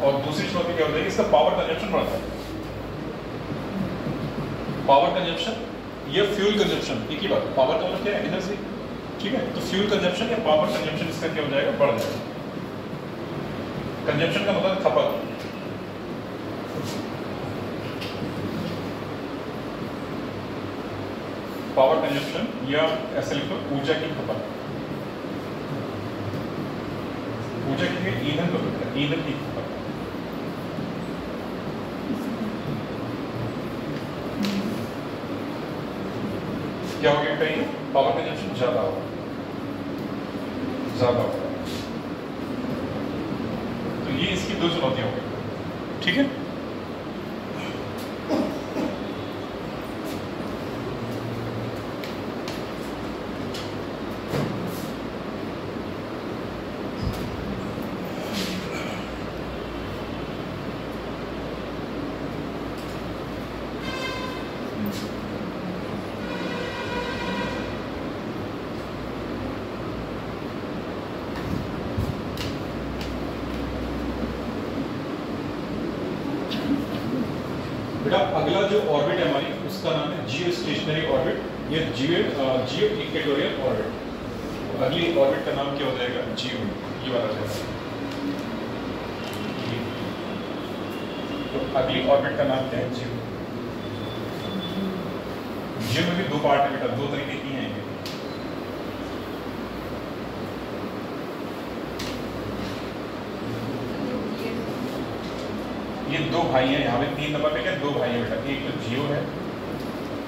Speaker 2: और दूसरी चुनौती क्या हो जाएगी? इसका पावर कंजप्शन बढ़ता है। पावर कंजप्शन या फ्यूल कंजप्शन एक ही बात। पावर का मतलब क्या है? एनर्जी। ठीक है, तो फ्यूल कंजप्शन या पावर कंजप्शन इसका क्या हो जाएगा? बढ़ जाएगा। कंजप्शन का मतलब खपत। पावर कंजप्शन या ऐसे लिखो ऊर्जा की खपत। ऊर्जा की ईंधन को बोलते हैं, ईंधन की खपत। क्या हो गया कहीं? पावर कंजप्शन ज्यादा होगा, ज्यादा होगा। तो ये इसकी दो चुनौतियां हो गई। ठीक है, अगला जो ऑर्बिट है हमारी उसका नाम है जियो स्टेशनरी ऑर्बिट या जियो इक्वेटोरियल ऑर्बिट। अगली ऑर्बिट का नाम क्या हो जाएगा? जियो, ये वाला जाएगा। तो अगली ऑर्बिट का नाम क्या है? जियो। जियो में भी दो पार्ट है बेटा, दो तरीके की हैं ये। ये दो भाई हैं, यहाँ पे 3 नंबर पे क्या दो भाई हैं बेटा, एक तो जियो है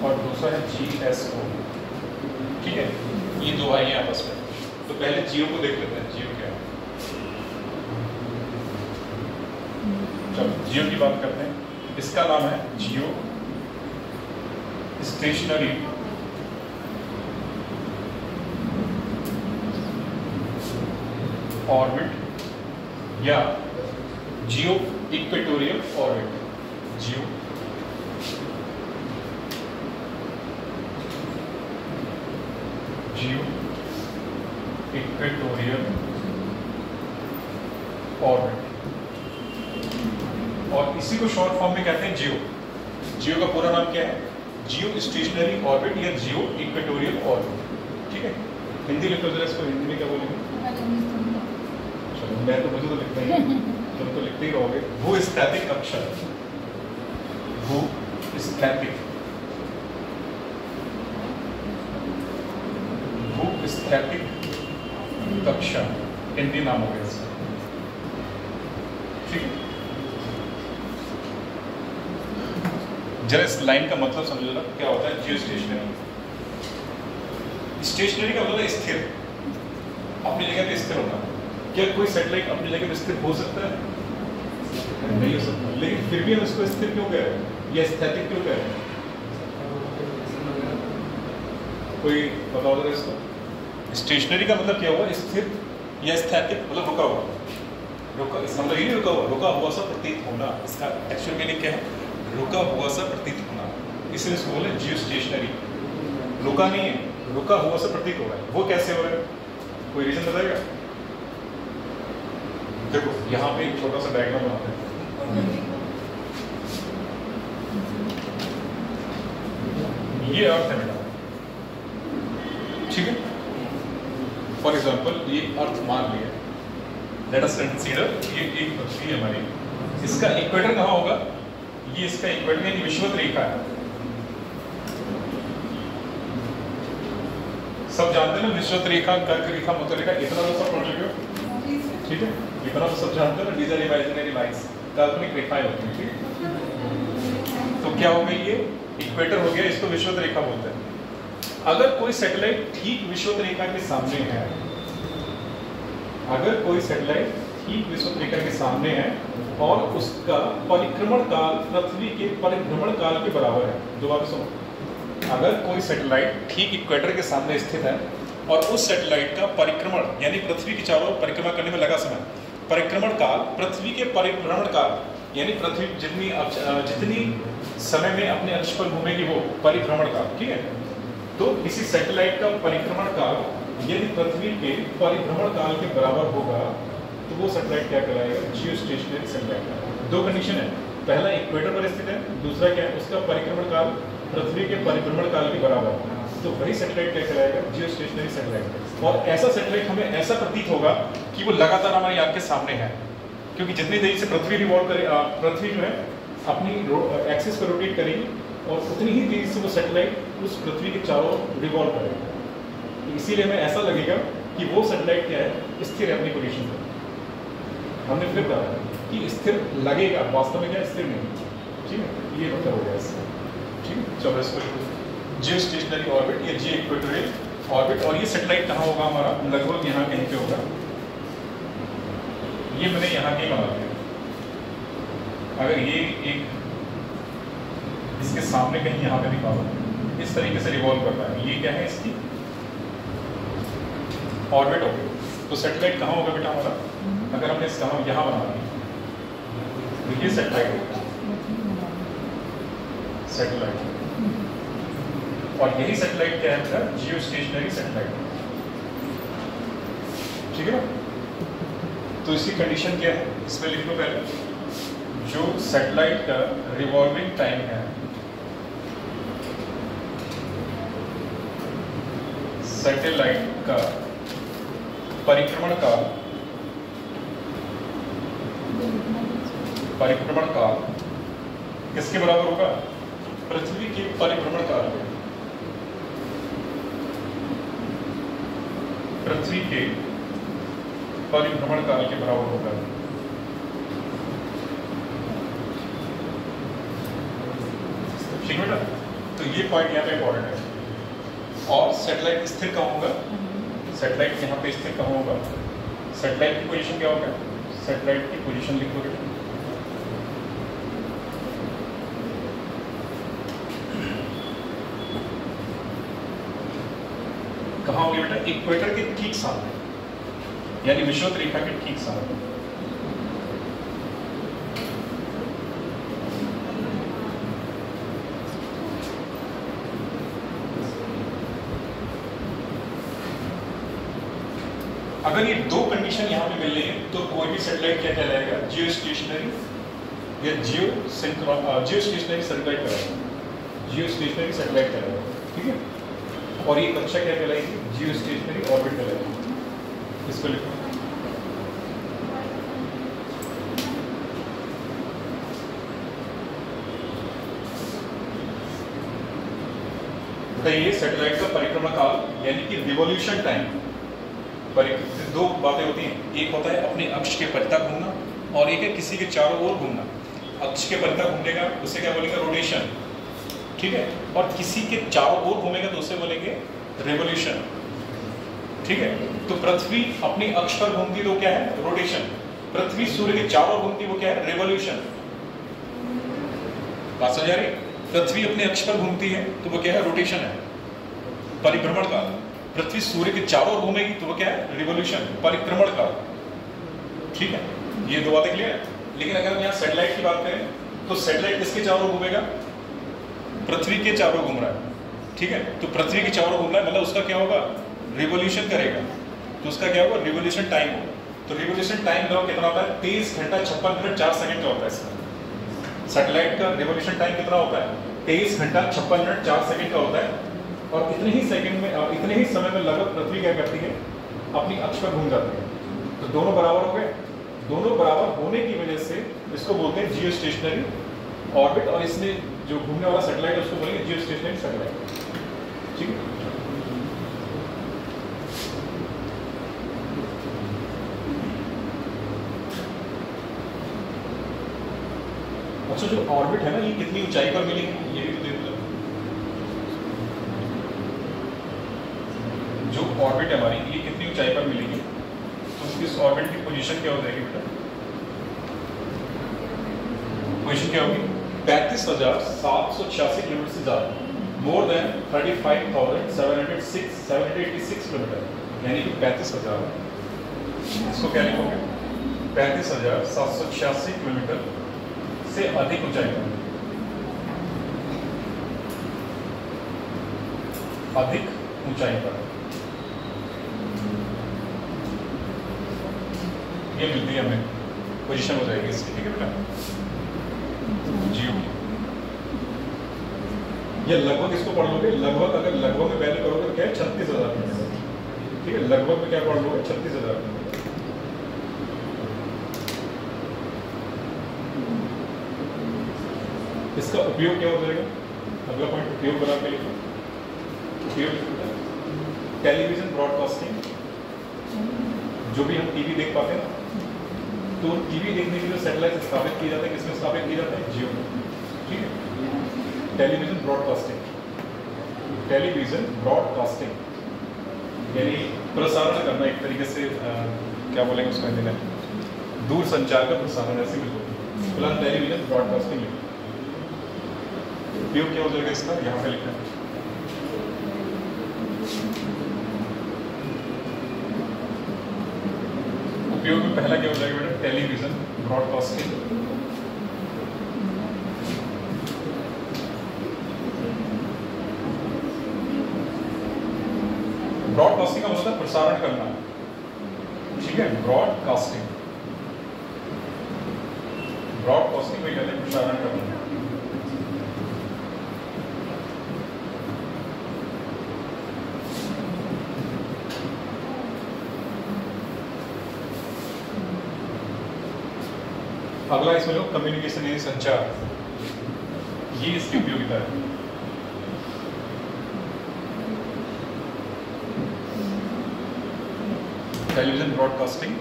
Speaker 2: और दूसरा है GSO। ठीक है, ये दो भाई हैं आपस में। तो पहले जियो को देख लेते हैं, जियो क्या है। चलो जियो की बात करते हैं। इसका नाम है जियो स्टेशनरी ऑर्बिट या जियो इक्वेटोरियल ऑर्बिट। जियो इक्वेटोरियल ऑर्बिट, और इसी को शॉर्ट फॉर्म में कहते हैं जियो। जियो का पूरा नाम क्या है? जियो स्टेशनरी ऑर्बिट या जियो इक्वेटोरियल ऑर्बिट। ठीक है, हिंदी लिखो जरा इसको, हिंदी में क्या बोलेंगे? चलो मैं तो मुझे तो लिखता ही है, तुम तो लिखते ही रहोगे। भूस्थैतिक अक्षर, भूस्थैतिक कक्षा, हिंदी नाम हो गया इसका। ठीक है, जरा इस लाइन का मतलब समझो ना, क्या होता है जियो स्टेशनरी। स्टेशनरी का मतलब है स्थिर, अपनी जगह पे स्थिर होना। क्या कोई सैटेलाइट अपनी जगह पे स्थिर हो सकता है? नहीं हो सकता, लेकिन फिर भी हम इसको स्थिर क्यों कह रहे हैं या स्थैतिक क्यों कह रहे हैं? कोई बताओ जरा इसको। स्टेशनरी का मतलब क्या हुआ? स्थिर, या स्थैतिक मतलब रुका हुआ। रुका, इसका मतलब ये नहीं रुका हुआ, रुका हुआ सा प्रतीत होना। इसका एक्चुअल मीनिंग क्या है? रुका हुआ सा प्रतीत होना। इसलिए इसको बोले जियो स्टेशनरी। रुका नहीं है, रुका हुआ सा प्रतीत हो रहा है। वो कैसे हो रहा है? कोई रीजन बताएगा? देखो यहाँ पे एक छोटा सा डायग्राम बनाते हैं। ये अर्थ है बेटा, ठीक है। फॉर एग्जाम्पल ये अर्थ मान लिया, लेट अस कंसीडर ये एक पृथ्वी है हमारी। इसका इक्वेटर कहाँ होगा? ये इसका इक्वेटर यानी विषुवत रेखा है। सब जानते हैं ना विषुवत रेखा, कर्क रेखा, मकर रेखा, इतना तो सब पढ़ चुके हो, ठीक है। इतना तो सब जानते हो ना, दीज आर इमेजिनरी लाइंस, काल्पनिक रेखाएं होती हैं, ठीक है। तो क्या हो गई? ये इक्वेटर हो गया, इसको विषुवत रेखा बोलते हैं। अगर कोई सैटेलाइट ठीक विषुवत रेखा के सामने है, अगर कोई सैटेलाइट ठीक विषुवत रेखा के सामने है और उसका परिक्रमण काल पृथ्वी के परिभ्रमण काल के बराबर है, दोबारा सुनो। अगर कोई सैटेलाइट ठीक इक्वेटर के सामने स्थित है और उस सैटेलाइट का परिक्रमण यानी पृथ्वी की चारों ओर परिक्रमा करने में लगा समय, परिक्रमण काल पृथ्वी के परिभ्रमण काल यानी पृथ्वी जितनी समय में अपने अक्ष पर घूमेगी वो परिभ्रमण काल, ठीक है। तो किसी सैटेलाइट का परिक्रमण काल यदि पृथ्वी के परिभ्रमण काल के बराबर होगा तो वो सैटेलाइट क्या कहलाएगा? जियो स्टेशनरी सैटेलाइट। दो कंडीशन है, पहला इक्वेटर पर स्थित है, दूसरा क्या है? उसका परिक्रमण काल पृथ्वी के परिभ्रमण काल के बराबर, तो वही सैटेलाइट क्या कहलाएगा? जियो स्टेशनरी सैटेलाइट। और ऐसा सैटेलाइट हमें ऐसा प्रतीत होगा कि वो लगातार हमारी आंख के सामने है, क्योंकि जितनी देरी से पृथ्वी रिवॉल्व करे, पृथ्वी जो है अपनी एक्सिस पर रोटेट करेगी और उतनी ही तेजी से वो सैटेलाइट उस पृथ्वी के चारों रिवॉल्व करेगा। तो इसीलिए हमें ऐसा लगेगा कि वो सैटेलाइट क्या है? स्थिर है अपनी पोजीशन पर। हमने फिर कहा कि स्थिर लगेगा, वास्तव में क्या स्थिर नहीं, ठीक है। ये मतलब हो गया इससे, ठीक है। चलो इसको जियो स्टेशनरी ऑर्बिट या जियो इक्वेटोरियल ऑर्बिट। और ये सैटेलाइट कहाँ होगा हमारा? लगभग यहाँ कहीं पे होगा। ये मैंने यहाँ कहीं बना दिया। अगर ये एक इसके सामने कहीं यहाँ पे दिखा हुआ इस तरीके से रिवॉल्व कर रहा है, ये क्या है? इसकी ऑर्बिट हो गई। तो सैटेलाइट कहाँ होगा बेटा हमारा? अगर हमने इसका यहाँ बना दिया तो ये सैटेलाइट होगा, सैटेलाइट। और यही सैटेलाइट क्या है बेटा? जियो स्टेशनरी सैटेलाइट, ठीक है ना। तो इसकी कंडीशन क्या है? इसमें लिख लो पहले, जो सैटेलाइट का रिवॉल्विंग टाइम है सैटेलाइट का परिक्रमण काल किसके बराबर होगा? पृथ्वी के परिभ्रमण काल के। पृथ्वी के परिभ्रमण काल के बराबर होगा। ठीक है बेटा, तो ये पॉइंट यहाँ पे इंपॉर्टेंट है। और सैटेलाइट स्थिर कहाँ होगा? सैटेलाइट यहाँ पे स्थिर कहाँ होगा? सैटेलाइट की पोजीशन क्या होगा? सैटेलाइट की पोजीशन लिखोगे कहाँ होगी बेटा? इक्वेटर के ठीक सामने, यानी विषुवत रेखा के ठीक सामने। अगर ये दो कंडीशन यहाँ पे मिल रही है तो कोई भी सैटेलाइट क्या कहलाएगा? जियो स्टेशनरी या जियो स्टेशनरी सैटेलाइट कहलाएगा। जियो स्टेशनरी सैटेलाइट कहलाएगा। ठीक है, और ये कक्षा क्या कहलाएगी? जियो स्टेशनरी ऑर्बिट कहलाएगी। इसको लिखो। ये सैटेलाइट का परिक्रमा काल यानी कि रिवॉल्यूशन टाइम। दो बातें होती हैं, एक होता है अपने अक्ष के परितः घूमना और एक है किसी के चारों ओर घूमना। अक्ष के परितः घूमेगा उसे क्या बोलेंगे? रोटेशन। ठीक है, और किसी के चारों ओर घूमेगा तो उसे बोलेंगे रिवॉल्यूशन। ठीक है, तो पृथ्वी अपनी अक्ष पर घूमती तो क्या है? रोटेशन। पृथ्वी सूर्य के चारों ओर घूमती वो क्या है? रिवॉल्यूशन। बात समझ आ रही? पृथ्वी अपने अक्ष पर घूमती है तो वो क्या है? रोटेशन है, परिभ्रमण काल। पृथ्वी सूर्य के चारों ओर घूमेगी तो वो क्या है? रिवॉल्यूशन, परिक्रमण काल। ठीक है, ये दो बातें क्लियर है। लेकिन अगर हम यहाँ सैटेलाइट की बात करें तो सैटेलाइट किसके चारों ओर घूमेगा? पृथ्वी के चारों ओर घूम रहा है। ठीक है, तो पृथ्वी के चारों ओर घूम रहा है मतलब उसका क्या होगा? रिवॉल्यूशन करेगा, तो उसका क्या होगा? रिवॉल्यूशन टाइम होगा। तो रिवॉल्यूशन टाइम कितना होता है? 23 घंटा 56 मिनट 4 सेकंड का होता है इसका। सैटेलाइट का रिवॉल्यूशन टाइम कितना होता है? 23 घंटा 56 मिनट 4 सेकंड का होता है। और इतने ही सेकंड में, इतने ही समय में लगभग पृथ्वी क्या करती है? अपनी अक्ष पर घूम जाती है। तो दोनों बराबर हो गए। दोनों बराबर होने की वजह से इसको बोलते हैं जियो स्टेशनरी ऑर्बिट, और इसमें जो घूमने वाला सैटेलाइट है उसको बोलेंगे जियो स्टेशनरी सैटेलाइट। ठीक है, अच्छा जो ऑर्बिट है ना, ये कितनी ऊंचाई पर मिलेगी ये भी तो देख लो। जो ऑर्बिट है हमारी ये कितनी ऊंचाई पर मिलेगी, तो इस ऑर्बिट की पोजीशन क्या हो जाएगी बेटा? पोजीशन क्या होगी? 35,786 किलोमीटर से ज्यादा, मोर देन 35,786 किलोमीटर, यानी कि 35,000। इसको क्या लिखोगे? 35,786 किलोमीटर से अधिक ऊंचाई पर, अधिक ऊंचाई पर ये मिलती है हमें, पोजीशन हो जाएगी इसकी। ठीक है बेटा, जियो ये लगभग इसको पढ़ लोगे। लगभग अगर लगभग में वैल्यू करोगे तो क्या है? 36,000 किलोमीटर। ठीक है, लगभग में क्या पढ़ लोगे? 36,000 किलोमीटर। इसका उपयोग क्या हो जाएगा? अगला पॉइंट उपयोग बना के लिखो। उपयोग टेलीविजन ब्रॉडकास्टिंग, जो भी हम टीवी देख पाते हैं ना, तो टीवी देखने के लिए सैटेलाइट स्थापित किए जाते हैं। किसमें स्थापित किए जाते हैं? जियो में। ठीक है, टेलीविजन ब्रॉडकास्टिंग। टेलीविजन ब्रॉडकास्टिंग यानी प्रसारण करना, एक तरीके से क्या बोलेंगे उसको हिंदी में? दूर संचार का प्रसारण, ऐसे भी बोलते हैं। फिलहाल टेलीविजन ब्रॉडकास्टिंग लिखो। उपयोग क्या हो जाएगा इसका? यहाँ पे लिखा है। उपयोग में पहला क्या हो जाएगा बेटा? Television broadcasting. ब्रॉडकास्टिंग का मतलब प्रसारण करना। ठीक है, ब्रॉडकास्टिंग, ब्रॉडकास्टिंग में कहते हैं प्रसारण करना। अगला इसमें लो कम्युनिकेशन यानी संचार, ये इसकी उपयोगिता है। टेलीविजन ब्रॉडकास्टिंग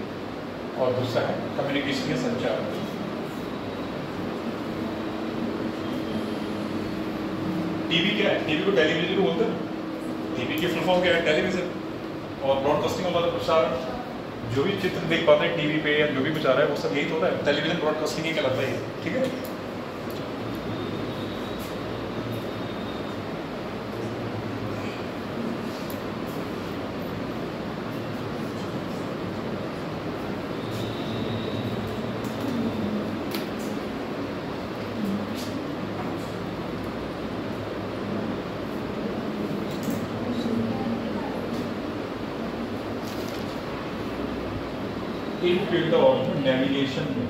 Speaker 2: और दूसरा है कम्युनिकेशन या संचार। टीवी क्या है? टीवी को टेलीविजन बोलते हैं। टीवी की फुल फॉर्म क्या है? टेलीविजन। और ब्रॉडकास्टिंग का मतलब प्रसारण, जो भी चित्र देख पाते हैं टीवी पे या जो भी कुछ आ रहा है वो सब यही तो होता है, टेलीविजन ब्रॉडकास्टिंग ही कहलाता है, ठीक है। एक उपयोगिता और नेविगेशन में,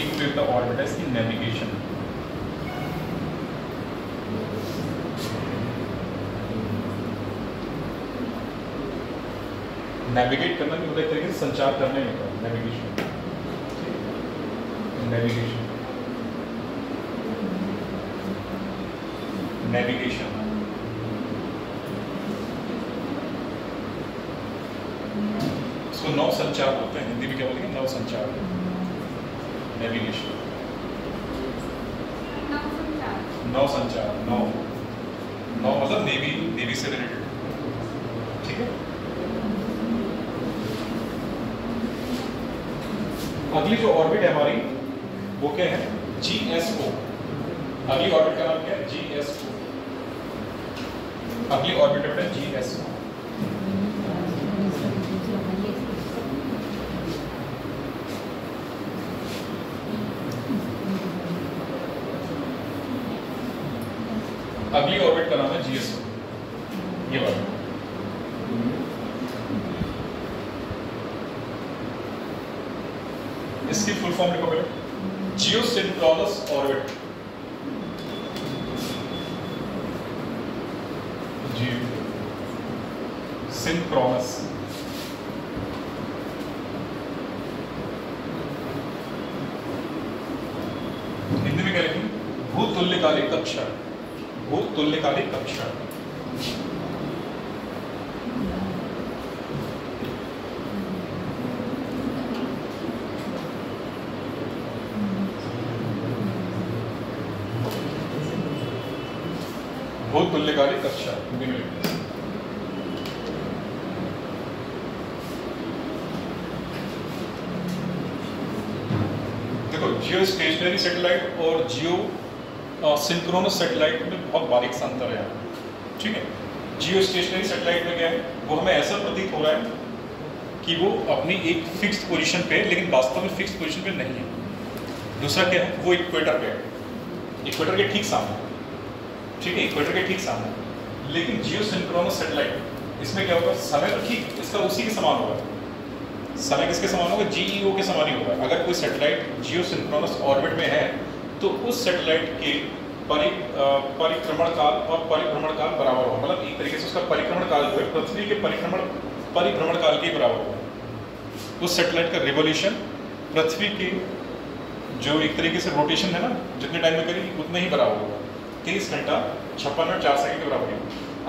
Speaker 2: एक उपयोगिता और बेटा इसकी नेविगेशन। नेविगेट करना भी होता है, एक तरीके से संचार करना ही होता है नेविगेशन। नेविगेशन नेविगेशन तो नौ संचार होते हैं, हिंदी में क्या बोलेंगे? नौ संचार, नेविगेशन। नौ संचार, नौ नौ मतलब नेवी, नेवी से रिलेटेड, ठीक है। अगली जो ऑर्बिट है हमारी वो क्या है? GSO। अगली ऑर्बिट का नाम क्या है? GSO। अगली ऑर्बिट है GSO। अगली ऑर्बिट का नाम है GSO, ये वाला। इसकी फुल फॉर्म लिखो पहले, जियोसिंक्रोनस ऑर्बिट। जियोसिंक्रोनस, हिंदी में क्या लिखेंगे? भूतुल्यकालिक कक्षा, भूतुल्यकालिक कक्षा। भूतुल्यकालिक कक्षा हिंदी में लिखते हैं। देखो, जियो स्टेशनरी सैटेलाइट और जियो सिंक्रोनस सैटेलाइट में बहुत बारीक सा अंतर है, ठीक है। जियो स्टेशनरी सैटेलाइट में क्या है? वो हमें ऐसा प्रतीत हो रहा है कि वो अपनी एक फिक्स्ड पोजीशन पे है, लेकिन वास्तव में फिक्स्ड पोजीशन पे नहीं है। दूसरा क्या है? वो इक्वेटर पे है, इक्वेटर के ठीक सामने, ठीक है, इक्वेटर के ठीक सामने। लेकिन जियो सिंक्रोनस सैटेलाइट, इसमें क्या होगा? समय तो ठीक इसका उसी के समान होगा, समय किसके समान होगा? GEO के समान ही होगा। अगर कोई सैटेलाइट जियो सिंक्रोनस ऑर्बिट में है तो उस सैटेलाइट के परिक्रमण काल और परिभ्रमण काल बराबर होगा, मतलब एक तरीके से उसका परिक्रमण काल जो है पृथ्वी के परिभ्रमण काल के बराबर होगा। उस सैटेलाइट का रिवोल्यूशन पृथ्वी के जो एक तरीके से रोटेशन है ना, जितने टाइम में करेगी उतना ही बराबर होगा, 23 घंटा 56 मिनट 4 सेकंड के बराबर होगा।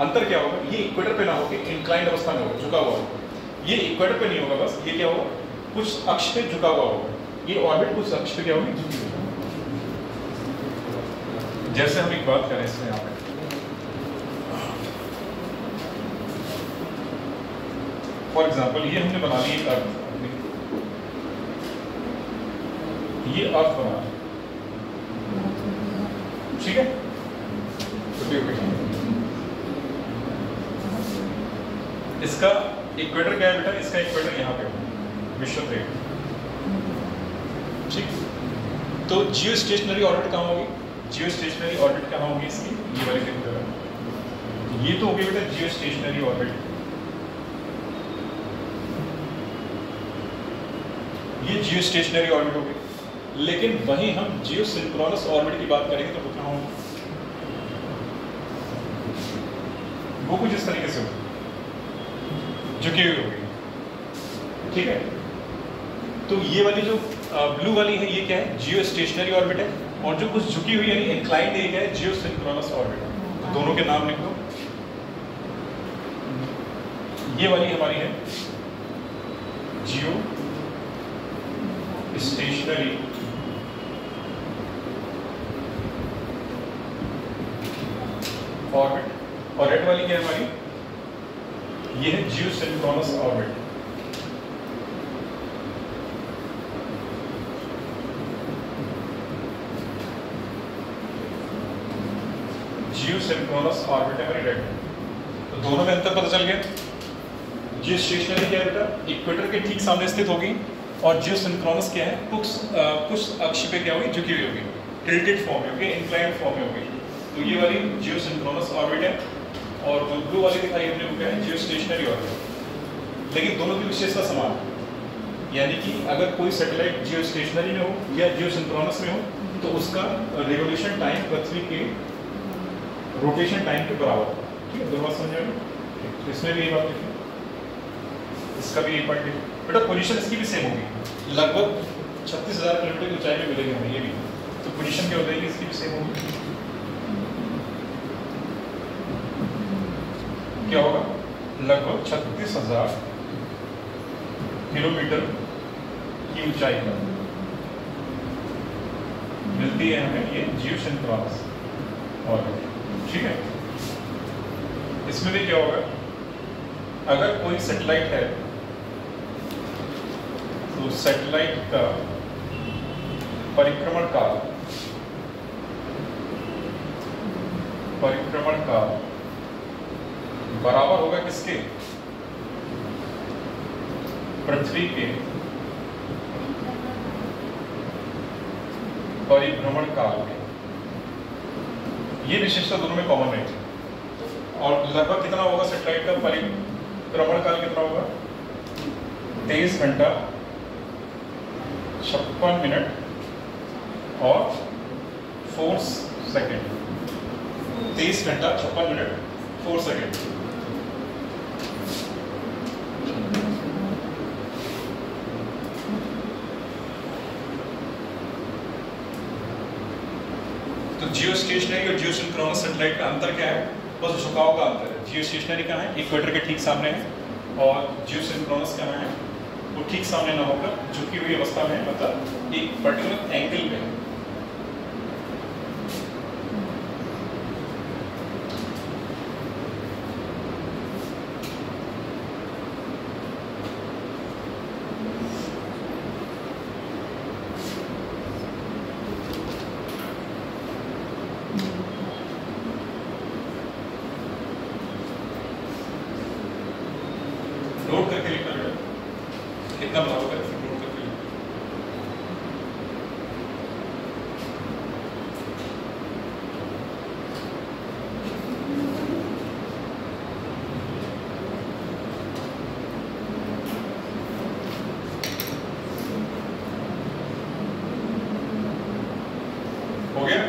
Speaker 2: अंतर क्या होगा? ये इक्वेटर पे ना होकर इंक्लाइंड अवस्था में होगा, झुका हुआ होगा। ये इक्वेटर पे नहीं होगा, बस ये क्या होगा? कुछ अक्ष पे झुका हुआ होगा। ये ऑर्बिट कुछ अक्ष पे क्या होगी? झुकी होगी। जैसे हम एक बात करें इसमें यहाँ पे, फॉर एग्जाम्पल ये हमने बना ली एक अर्थ, ये अर्थ बना, ठीक है। इसका इक्वेटर क्या है बेटा? इसका इक्वेटर यहाँ पे होगा, विषुवत रेखा, ठीक। तो जियो स्टेशनरी ऑर्बिट कहाँ होगी? जियो स्टेशनरी ऑर्बिट कहाँ होगी इसकी? ये वाली तरह। ये तो होगी बेटा जियो स्टेशनरी ऑर्बिट, ये जियो स्टेशनरी ऑर्बिट होगी। लेकिन वहीं हम जियो सिंक्रोनस ऑर्बिट की बात करेंगे तो वो कहाँ होगी? वो कुछ इस तरीके से होगी, झुकी हुई होगी, ठीक है। तो ये वाली जो ब्लू वाली है, ये क्या है, जियो स्टेशनरी ऑर्बिट है, और जो कुछ झुकी हुई यानी इंक्लाइंड है, क्या है, जियो सिंक्रोनस ऑर्बिट। तो दोनों के नाम लिख दो। ये वाली हमारी है जियो स्टेशनरी ऑर्बिट, और रेड वाली क्या है हमारी, ये है जियो सिंक्रोनस ऑर्बिट। जियो सिंक्रोनस ऑर्बिट है हमारी रेड। तो दोनों में अंतर पता चल गया। जियो स्टेशनरी क्या है बेटा, इक्वेटर के ठीक सामने स्थित होगी, और जियो सिंक्रोनस क्या है, कुछ अक्ष पे क्या होगी, झुकी हुई होगी, टिल्टेड फॉर्म में होगी, इंक्लाइंड फॉर्म में होगी। तो ये वाली जियो सिंक्रोनस ऑर्बिट है, और जो ब्लू वाली दिखाई हमने वो क्या है, जियो स्टेशनरी ऑर्बिट। लेकिन दोनों की विशेषता समान है, यानी कि अगर कोई सैटेलाइट जियो स्टेशनरी में हो या जियो सिंक्रोनस में हो, तो उसका रेवोल्यूशन टाइम पृथ्वी के रोटेशन टाइम के बराबर। ठीक है, दोनों बात समझ आएगी। तो इसमें भी यही बात लिखी, इसका भी यही पॉइंट लिखी बेटा। पोजीशन इसकी भी सेम होगी, लगभग 36,000 किलोमीटर की ऊंचाई में मिलेगी हमें ये भी। तो पोजीशन क्या हो जाएगी, इसकी भी सेम होगी। क्या होगा, लगभग 36,000 किलोमीटर की ऊंचाई पर मिलती है हमें ये जियो सिंक्रोनस ऑर्बिट। ठीक है, इसमें भी क्या होगा, अगर कोई सैटेलाइट है तो सैटेलाइट का परिक्रमण काल बराबर होगा किसके, पृथ्वी के परिभ्रमण काल के। ये विशेषता दोनों में कॉमन रहेगी। और लगभग कितना होगा सैटेलाइट का परिक्रमण काल, कितना होगा, 23 घंटा 56 मिनट और 4 सेकेंड। 23 घंटा 56 मिनट 4 सेकेंड। तो जियो स्टेशनरी और जियो सिंक्रोनस सैटेलाइट का अंतर क्या है, बस झुकाव का अंतर है। जियो स्टेशनरी कहाँ है, इक्वेटर के ठीक सामने है, और जियो सिंक्रोनस कहाँ है, वो ठीक सामने ना होकर झुकी हुई अवस्था में, मतलब एक पर्टिकुलर एंगल पे है। नोट करके लिखना बेटा, कितना बराबर है, नोट करके लिखना। हो गया,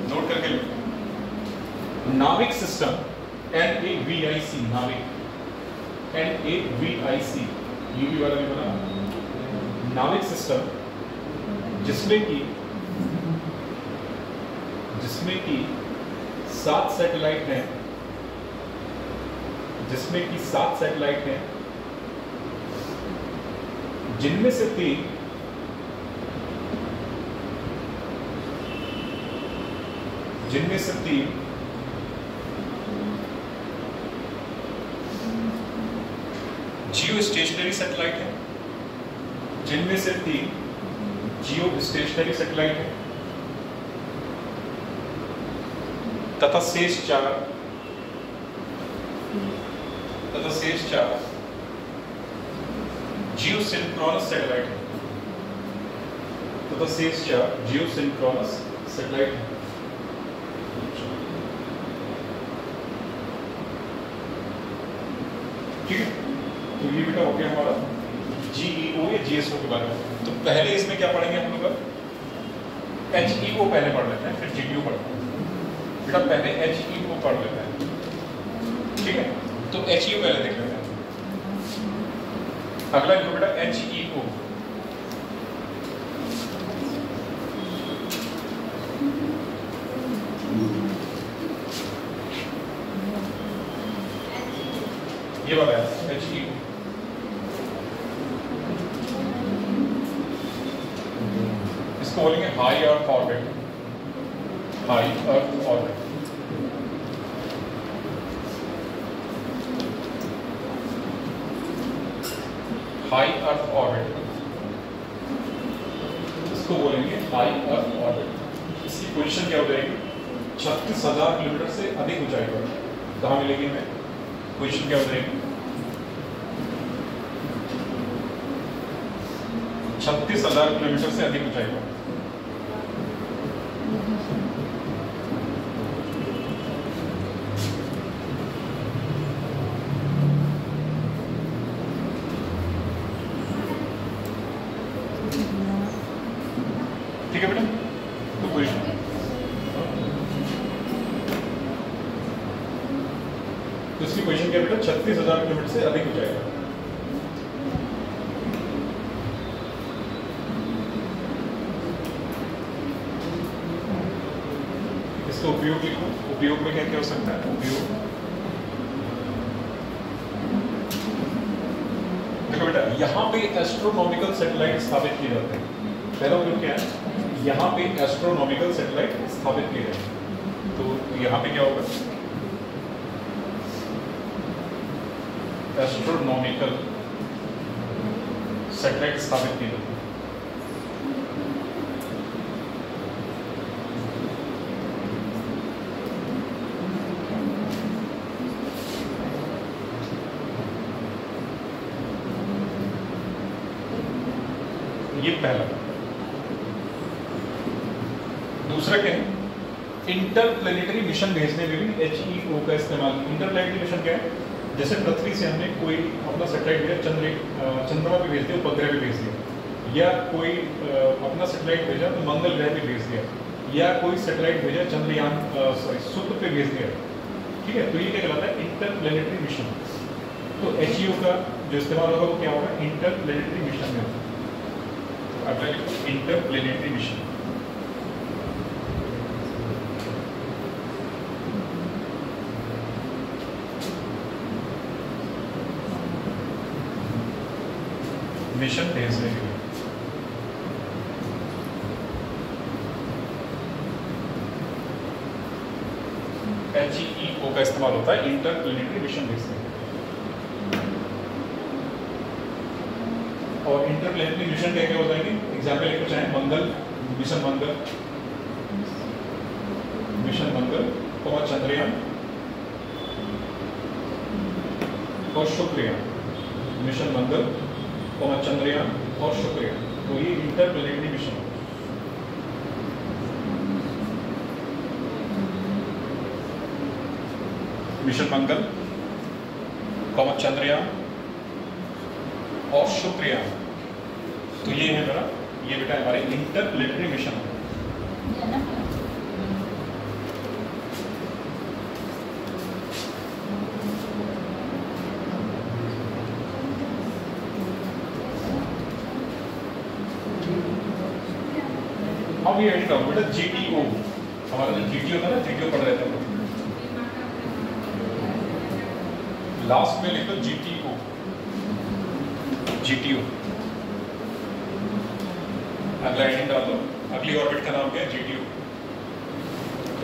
Speaker 2: नोट करके लिखना। नाविक सिस्टम NAVIC, नाविक NAVIC, यूवी वाला भी बना। नाविक सिस्टम जिसमें कि 7 सैटेलाइट हैं, जिनमें से 3 जियो स्टेशनरी सैटेलाइट है, जिनमें से 3 जियो स्टेशनरी सैटेलाइट है, तथा शेष 4 जियो सिंक्रोनस सैटेलाइट है, तथा शेष 4 जियो सिंक्रोनस सैटेलाइट है। ठीक है, तो ये बेटा हो गया हमारा GEO या GSO के बारे में। तो पहले इसमें क्या पढ़ेंगे हम लोग, HEO पहले पढ़ लेते हैं, फिर GEO पढ़ते हैं। बेटा पहले HEO पढ़ लेते हैं, ठीक है। तो HEO पहले देख लेते हैं। अगला लिखो बेटा HEO। ये वाला है HEO, इसको बोलेंगे high earth orbit, high earth orbit. High earth orbit, इसको बोलेंगे हाई अर्थ ऑर्बिट। इसकी पोजीशन क्या हो जाएगी? 36,000 किलोमीटर से अधिक ऊंचाई पर। कहाँ मिलेगी हमें? पोजीशन क्या हो जाएगी? 36,000 किलोमीटर से अधिक ऊंचाई पर। ठीक है बेटा, तो पोजीशन तो इसकी पोजीशन क्या बेटा? 36,000 किलोमीटर से अधिक ऊंचाई पर। इसका उपयोग लिखो, उपयोग में क्या क्या हो सकता है? उपयोग देखो बेटा, यहाँ पे एस्ट्रोनॉमिकल सैटेलाइट स्थापित किए जाते हैं। पहला उपयोग क्या है? यहाँ पे एस्ट्रोनॉमिकल सैटेलाइट स्थापित किए जाते हैं। तो यहाँ पे क्या होगा? एस्ट्रोनॉमिकल सैटेलाइट स्थापित किए जाते हैं। ये पहला। दूसरा क्या है? इंटरप्लेनेटरी मिशन भेजने में भी HEO का इस्तेमाल। इंटरप्लेनेटरी मिशन क्या है? जैसे पृथ्वी से हमने कोई अपना सैटेलाइट भेजा, चंद्रमा पे भेज दिया, उपग्रह पे भेज दिया, या कोई अपना सैटेलाइट भेजा तो मंगल ग्रह पे भेज दिया, या कोई सैटेलाइट भेजा चंद्रयान शुक्र पे भेज दिया। ठीक है, तो ये क्या कहलाता है? Interplanetary mission. तो HEO का जो इस्तेमाल होगा वो क्या होगा? इंटरप्लेनेटरी मिशन में होगा। अगला इंटरप्लेनेटरी मिशन। मिशन भेजने के लिए HEO का इस्तेमाल होता है इंटरप्लेनेटरी मिशन भेजने के लिए। और इंटरप्लेनेटरी मिशन क्या क्या हो जाएंगे? एग्जाम्पल लेकर चाहें, मंगल मिशन, मंगल मिशन, मंगल और चंद्रयान और शुक्रयान, मिशन मंगल और चंद्रयान और शुक्रयान। तो ये इंटरप्लेनेटरी मिशन है। मिशन मंगल, चंद्रयान और शुक्रयान, तो ये है मेरा, ये बेटा हमारे इंटरप्लेनेटरी मिशन है। अब ये एडिट बेटा GTO, हमारा जो GTO था ना, GTO पढ़ रहे थे हम लोग, लास्ट में लिखो GTO, GTO। अगला एडिट डाल दो। अगली ऑर्बिट का नाम क्या है? GTO।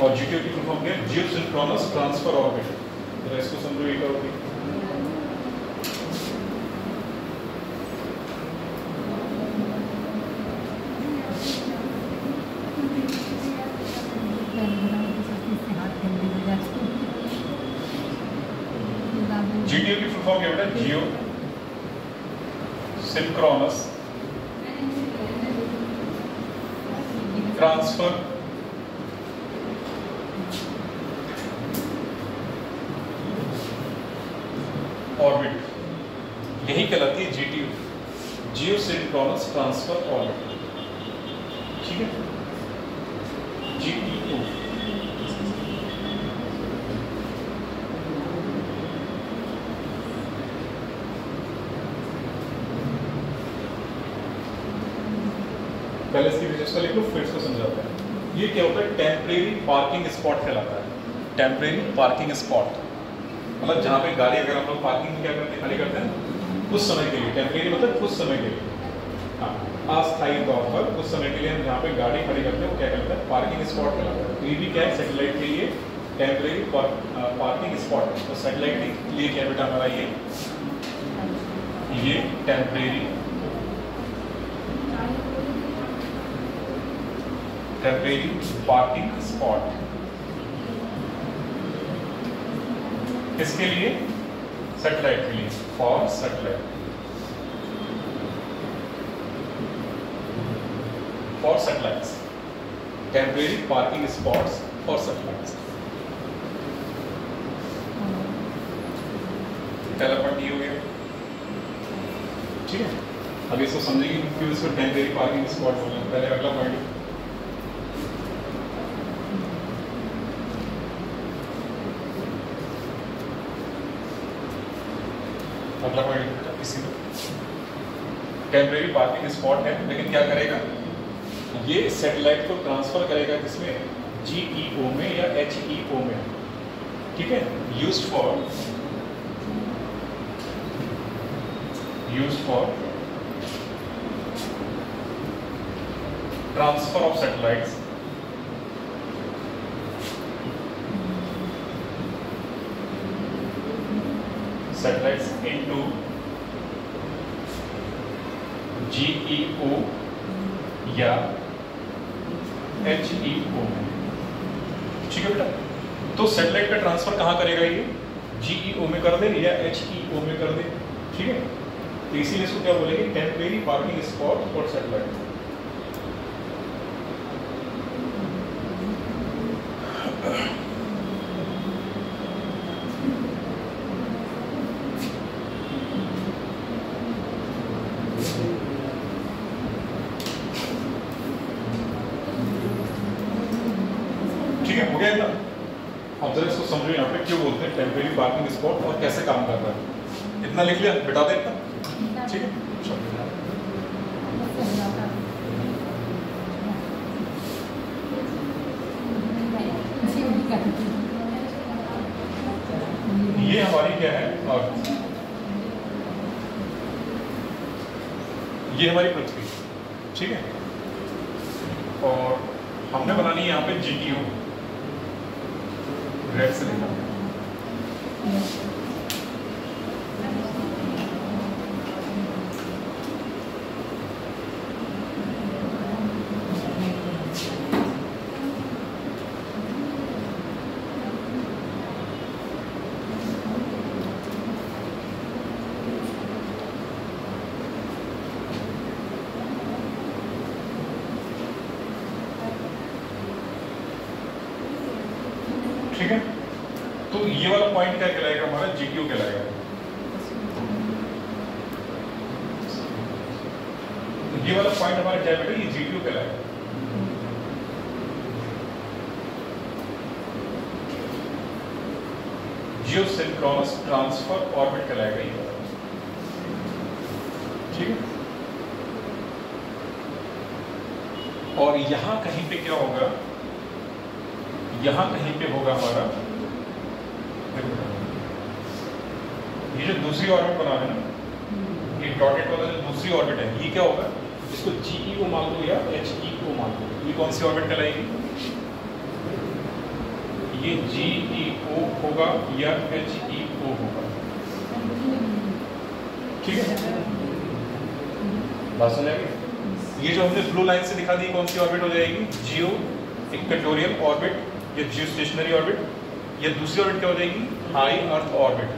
Speaker 2: और GTO की फुल फॉर्म क्या है? Geosynchronous transfer orbit. जरा इसको समझो, ये क्या होती है? GTO की फुल फॉर्म क्या बेटा? जियो सिंक्रोनस ट्रांसफर ऑर्बिट, यही कहलाती है GTO, जियो सिंक्रोनस ट्रांसफर ऑर्बिट। ठीक है, GTO। पहले इसकी विशेषता लिख लो, फिर इसको समझाते हैं। ये क्या होता है? टेम्परेरी पार्किंग स्पॉट कहलाता है। Temporary parking spot. मतलब जहाँ पे गाड़ी अगर हम लोग पार्किंग में क्या करते हैं, खड़ी करते हैं कुछ समय के लिए, टेम्परेरी मतलब कुछ समय के लिए, हाँ अस्थायी तौर पर कुछ समय के लिए हम जहाँ पे गाड़ी खड़ी करते हैं वो क्या कहलाता है, पार्किंग स्पॉट कहलाता है। तो ये भी क्या है, सैटेलाइट के लिए टेम्परेरी पार्किंग स्पॉट। तो सैटेलाइट के लिए क्या बेटा हमारा ये टेम्परेरी पार्किंग स्पॉट। किसके लिए, सैटेलाइट के लिए, for satellite, for satellites, temporary parking spots for satellites. पहला पॉइंट ये हो गया, ठीक है। अब इसको समझेंगे क्यों इसको टेम्परेरी पार्किंग स्पॉट बोलते हैं। पहले अगला पॉइंट, अगला पॉइंट इसी में टेम्परेरी पार्किंग स्पॉट है, लेकिन क्या करेगा, ये सैटेलाइट को ट्रांसफर करेगा किसमें, GEO में या HEO में, ठीक है। Used for transfer of satellites into GEO या HEO में, ठीक है बेटा। तो सैटेलाइट का ट्रांसफर कहाँ करेगा, ये GEO में कर दे या HEO में कर दे, ठीक है। तो इसीलिए इसको क्या बोलेंगे, temporary parking spot for satellite. हो गया ना। अब जरा इसको समझो यहाँ पे क्यों बोलते हैं टेम्परेरी पार्किंग स्पॉट और कैसे काम कर रहा है। इतना लिख लिया, बिठा दे इतना, ठीक है। ये हमारी क्या है, अर्थ, ये हमारी पृथ्वी, ठीक है। और हमने बनानी है यहाँ पे GTO, रेड से लिखा, ठीक है। तो ये वाला पॉइंट क्या कहलाएगा, हमारा GTO कहलाएगा। तो ये वाला पॉइंट हमारा क्या बेटा, ये GTO कहलाएगा। जियोसिंक्रोनस ट्रांसफर ऑर्बिट कहलाएगा ये वाला, ठीक है। और यहां कहीं पे क्या होगा, यहां कहीं पे होगा हमारा, ये जो दूसरी ऑर्बिट बना है ना, ये डॉटेड वाला जो दूसरी ऑर्बिट है, ये क्या होगा, इसको GEO मान लो या HEO मान लो। ये कौन सी ऑर्बिट कहलाएगी, ये GEO होगा या HEO होगा, ठीक है। बात समझ, ये जो हमने ब्लू लाइन से दिखा दी कौन सी ऑर्बिट हो जाएगी, जियो इक्वेटोरियल ऑर्बिट या जियो स्टेशनरी ऑर्बिट, या दूसरी ऑर्बिट क्या हो जाएगी, हाई अर्थ ऑर्बिट।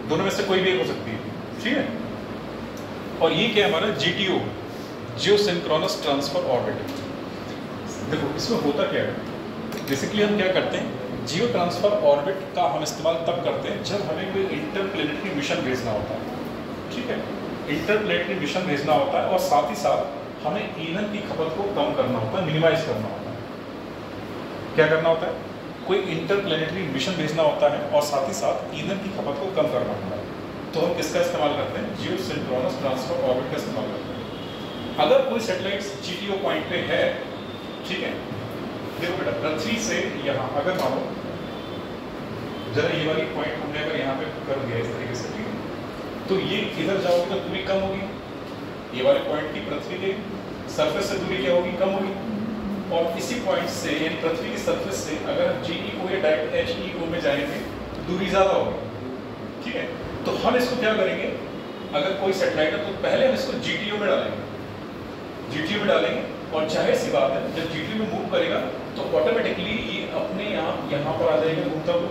Speaker 2: दोनों में से कोई भी एक हो सकती है, ठीक है। और ये क्या है हमारा GTO, जियोसिंक्रोनस ट्रांसफर ऑर्बिट। देखो इसमें होता क्या है, बेसिकली हम क्या करते हैं, जियो ट्रांसफर ऑर्बिट का हम इस्तेमाल तब करते हैं जब हमें कोई इंटरप्लेनेटरी मिशन भेजना होता है, ठीक है। इंटरप्लेनेटरी मिशन भेजना होता है और साथ ही साथ हमें ईंधन की खपत को कम करना होता है, मिनिमाइज करना होता है। क्या करना होता है, कोई इंटरप्लेनेटरी मिशन भेजना होता है और साथ ही साथ ईंधन की खपत को कम करना होता है। तो हम किसका इस्तेमाल करते हैं, जियोसिंक्रोनस ट्रांसफर ऑर्बिट का इस्तेमाल करते हैं। अगर कोई सैटेलाइट GTO पॉइंट पे है, ठीक है, देखो बेटा पृथ्वी से यहाँ अगर मानो जरा ये वाली पॉइंट हमने अगर यहाँ पे कर दिया इस तरीके से, ठीक है, तो ये इधर जाओगे तो दूरी कम होगी, ये वाले पॉइंट की पृथ्वी के सरफेस से दूरी क्या होगी, कम होगी, और इसी पॉइंट से यानी पृथ्वी की सरफेस से अगर GEO या डायरेक्ट HEO में जाएंगे तो दूरी ज़्यादा होगी, ठीक है। तो हम इसको क्या करेंगे, अगर कोई सेटेलाइट है तो पहले हम इसको GTO में डालेंगे, GTO में डालेंगे, और जाहिर सी बात है जब GTO में मूव करेगा तो ऑटोमेटिकली ये अपने आप यहाँ पर आ जाएगा घूमता हुआ,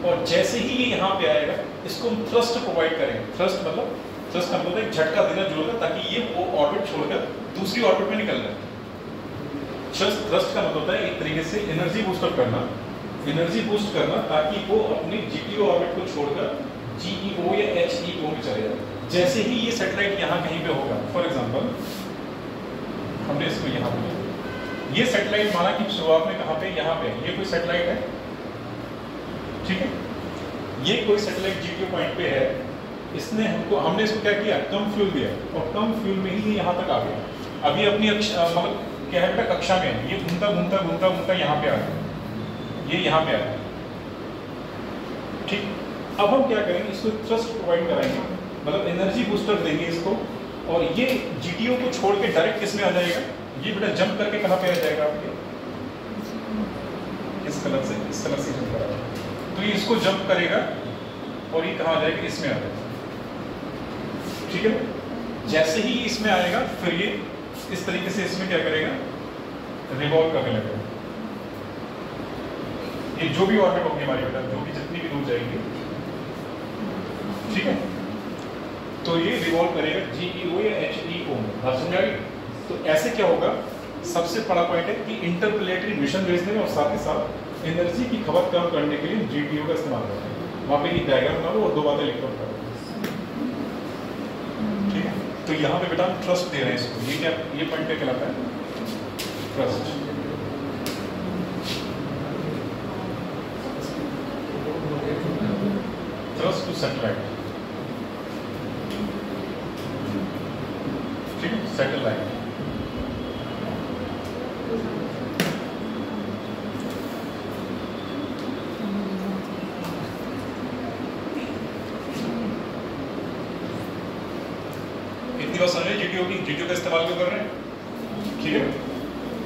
Speaker 2: और जैसे ही ये यहाँ पे आएगा इसको हम थ्रस्ट प्रोवाइड करेंगे। थ्रस्ट मतलब थ्रस्ट हम बोलते हैं झटका देना जोड़ना, ताकि ये वो ऑर्बिट छोड़कर दूसरी ऑर्बिट में निकल जाए। थ्रस्ट का मतलब होता है एक तरीके से एनर्जी बूस्टर करना, एनर्जी बूस्ट करना, ताकि वो अपने GTO ऑर्बिट को छोड़कर GEO या HEO में चले जाए। जैसे ही ये सैटेलाइट यहाँ कहीं पे होगा, फॉर एग्जांपल हमने इसको यहाँ पे, ये सैटेलाइट माना कि शुरुआत में कहाँ पे, यहाँ पे, ये कोई सैटेलाइट है, ठीक है, ये कोई सैटेलाइट GTO पॉइंट पे है, इसने हमने इसको क्या किया, कम फ्यूल दिया, और कम फ्यूल में ही ये यहाँ तक आ गया। अभी अपनी मतलब क्या है बेटा, कक्षा में ये घूमता घूमता घूमता घूमता यहाँ पे आ गया, ये यहाँ पे आ गया, ठीक। अब हम क्या करेंगे, इसको थ्रस्ट प्रोवाइड कराएंगे, मतलब एनर्जी बूस्टर देंगे इसको, और ये GTO को छोड़ के डायरेक्ट किस में आ जाएगा, ये बेटा जंप करके कहाँ पे आ जाएगा आपके, इस तरह से जंप करेगा, तो ये इसको जंप करेगा और ये कहाँ आ जाएगा, इसमें आ जाएगा, ठीक है। जैसे ही इसमें आएगा फिर ये इस तरीके से इसमें क्या करेगा, रिवॉल्व करने लगेगा। ये जो भी ऑर्बिट होगी हमारी बेटा, जो भी जितनी भी दूर जाएगी, ठीक है, तो ये रिवॉल्व करेगा GEO या HEO में। बात समझ आ गई? तो ऐसे क्या होगा, सबसे बड़ा पॉइंट है कि इंटरप्लेनेटरी मिशन भेजने में और साथ ही साथ एनर्जी की खपत कम करने के लिए GTO का इस्तेमाल करते हैं। वहाँ पे ये डायग्राम बना लो और दो बातें लिख कर, ठीक है। तो यहाँ पे बेटा हम ट्रस्ट दे रहे हैं इसको, ये क्या, ये पॉइंट क्या कहलाता है, ट्रस्ट। ट्रस्ट टू सैटेलाइट, ठीक है, सैटेलाइट। इतनी बात समझे GTO का इस्तेमाल क्यों कर रहे हैं, ठीक है,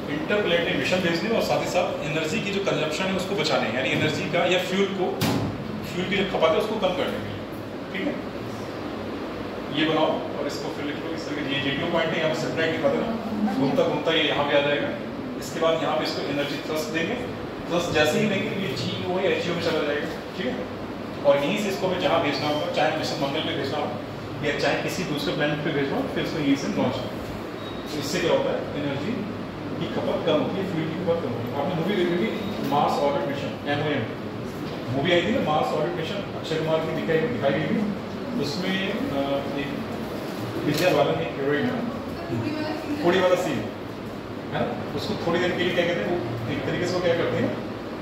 Speaker 2: इंटरप्लेनेटरी मिशन भेजने और साथ ही साथ एनर्जी की जो कंजप्शन है उसको बचाने, यानी एनर्जी का या फ्यूल की जो खपत है उसको कम करने के लिए, ठीक है। ये बनाओ और इसको फिर लिख लो इस तरह, ये GTO पॉइंट है, यहाँ पे सैटेलाइट दिखा देना, घूमता घूमता ये यहाँ पे आ जाएगा। इसके बाद यहाँ पे इसको एनर्जी थ्रस्ट देंगे, थ्रस्ट जैसे ही देंगे ये GEO या HEO में चला जाएगा, ठीक है। और यहीं से इसको मैं जहाँ भेजना होगा, चाहे मिशन मंगल पे भेजना हो या चाहे किसी दूसरे प्लैनेट पे भेजना हो, फिर इसको यहीं से लॉन्च करो। तो इससे क्या होता है, एनर्जी की खपत कम होती है, फ्यूल की खपत कम होती है। आपने मूवी देखी होगी Mars Orbit Mission, MOM movie आई थी ना, Mars Orbit Mission, Akshay Kumar की दिखाई गई थी। उसमें एक विद्या बालन एक हीरोइन है, पूड़ी वाला सीन है ना, उसको थोड़ी देर के लिए क्या कहते हैं, वो एक तरीके से वो क्या करते हैं,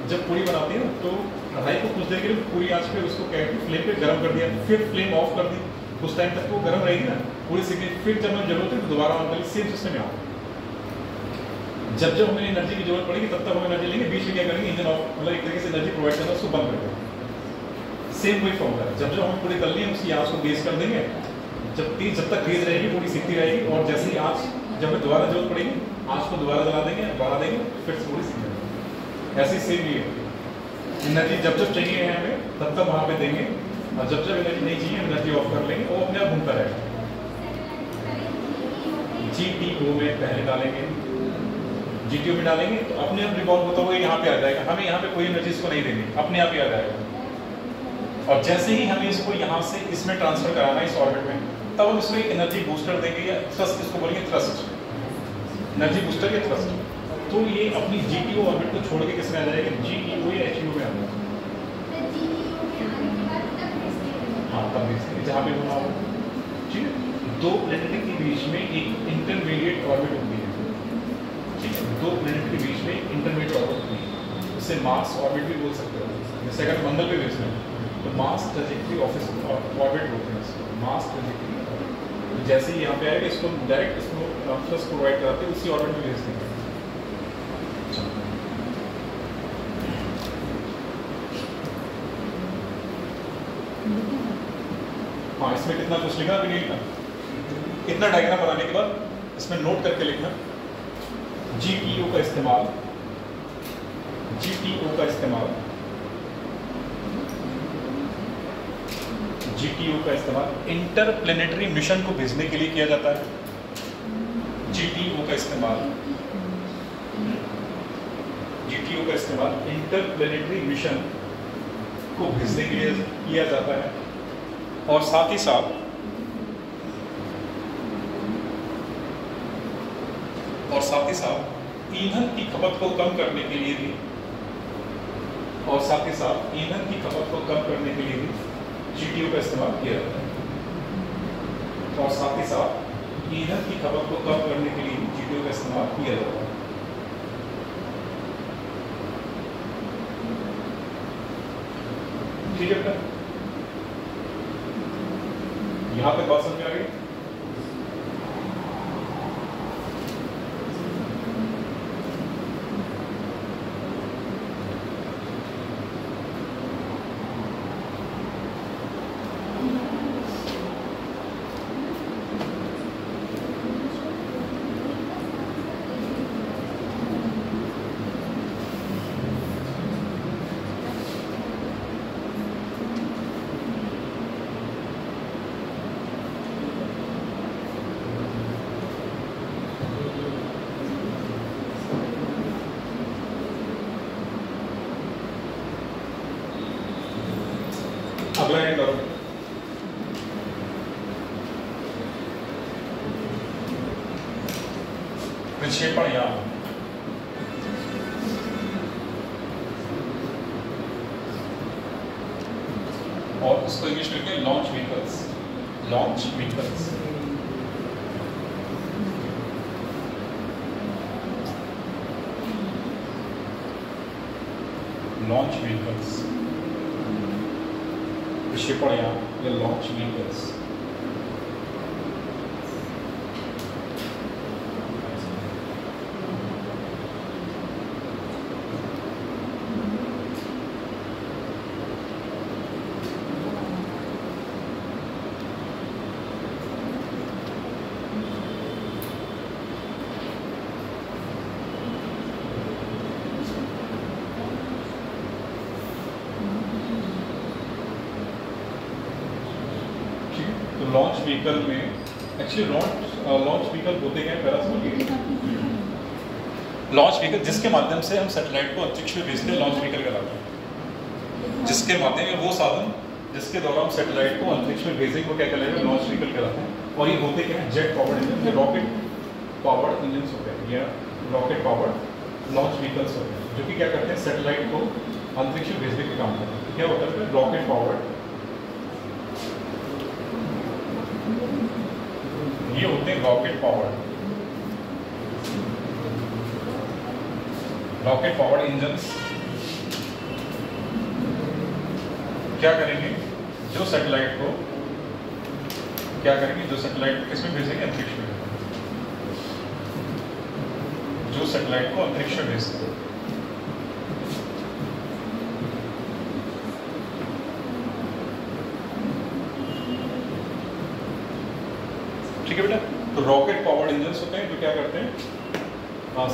Speaker 2: जब पूड़ी बनाती है ना तो कढ़ाई को कुछ देर के लिए पूरी आंच पे उसको क्या कहते हैं, फ्लेम पे गर्म कर दिया, फिर फ्लेम ऑफ कर दी, कुछ टाइम तक वो गर्म रहेगी ना पूरी सीखी, फिर जब हमें जरूरत है तो दोबारा ऑन करेंगे, सेम सिस्टम यहाँ। जब जब हमें एनर्जी की जरूरत पड़ेगी तब तक हम एनर्जी लेंगे, बीच में क्या करेंगे, इंजन ऑफ, मतलब एक तरीके से एनर्जी प्रोवाइड करना, उसको बंद कर देंगे। सेम वही फॉर्मूला है, जब हम पूरी तलनी है उसकी आंच को तेज कर देंगे, जब तक तेज रहेगी पूरी सीखती रहेगी, और जैसे ही आंच जब हमें दोबारा जरूरत पड़ेगी आंच को दोबारा जला देंगे, बढ़ा देंगे, फिर से पूरी सीख जाएगी। ऐसे ही सेम ये एनर्जी जब जब चाहिए हमें तब तक वहाँ पे देंगे, और जब जब एनर्जी नहीं चाहिए एनर्जी ऑफ कर लेंगे, वो अपने आप घूमता रहेगा। GTO में पहले डालेंगे, GTO में डालेंगे तो अपने आप रिवॉल्व होता हुआ यहाँ पे आ जाएगा, हमें यहाँ पे कोई एनर्जी इसको नहीं देंगे, अपने आप ही आ जाएगा। और जैसे ही हमें इसको यहाँ से इसमें ट्रांसफर कराना है इस ऑर्बिट में, तब हम इसको एक एनर्जी बूस्टर देंगे, या थ्रस्ट, इसको बोलेंगे थ्रस्ट, एनर्जी बूस्टर या थ्रस्ट। तो ये अपनी GTO ऑर्बिट को छोड़ के किस में आ जाएगा, GEO या HEO में आ जाएगा। हाँ तब भेजते जहाँ पे होना हो, ठीक है। दो प्लैनेट के बीच में एक इंटरमीडिएट ऑर्बिट होती है, ठीक है, दो प्लैनेट के बीच में इंटरमीडिएट ऑर्बिट होती है, उसे मार्स ऑर्बिट भी बोल सकते हो। जैसे अगर मंगल पे भेजना है तो मार्स ट्रैजेक्टरी ऑर्बिट बोलते हैं इसको, मार्स ट्रैजेक्टरी। जैसे ही यहाँ पे आएगा इसको डायरेक्ट इसको थ्रस्ट प्रोवाइड कराते हैं, उसी ऑर्बिट में भेज देंगे। हाँ, इसमें कितना कुछ लिखा कि नहीं लिखा? इतना डायग्राम बनाने के बाद इसमें नोट करके लिखना GTO का इस्तेमाल, GTO का इस्तेमाल, GTO का इस्तेमाल इंटरप्लेनेटरी मिशन को भेजने के लिए किया जाता है। GTO का इस्तेमाल, GTO का इस्तेमाल इंटरप्लेनेटरी मिशन को भेजने के लिए किया जाता है। और साथ ही साथ ईंधन की खपत को कम करने के लिए भी, GTO का इस्तेमाल किया जाता है। और साथ ही साथ ईंधन की खपत को कम करने के लिए GTO का इस्तेमाल किया जाता है। ठीक है बेटा, यहां पे बात समझ में आ गई? अगला एंड करो। प्रक्षेपण यान, और उसको इंग्लिश में लिखते हैं launch vehicles, launch vehicles. Launch vehicles, प्रक्षेपण यान या लॉन्च व्हीकल्स। लॉन्च व्हीकल में एक्चुअली लॉन्च व्हीकल होते हैं पहला समझिए। लॉन्च व्हीकल जिसके माध्यम से हम सैटेलाइट को अंतरिक्ष में भेजते हैं, लॉन्च व्हीकल कहलाता है। जिसके माध्यम में वो साधन जिसके द्वारा हम सैटेलाइट को अंतरिक्ष में भेजेंगे वो क्या कहलाएगा? लॉन्च व्हीकल कहलाता है। और ये होते क्या हैं? Jet powered engine, rocket powered engine होते हैं या रॉकेट पावर्ड लॉन्च व्हीकल्स होते हैं, जो कि क्या करते हैं? सैटेलाइट को अंतरिक्ष में भेजने के काम करते हैं। क्या होता है? रॉकेट पावर्ड, ये होते हैं रॉकेट पावर्ड इंजन्स। क्या करेंगे? जो सैटेलाइट को किसमें भेजेंगे? अंतरिक्ष में। जो सैटेलाइट को अंतरिक्ष में भेजते हैं। ठीक है बेटा, तो रॉकेट पावर्ड इंजन्स होते हैं जो क्या करते हैं?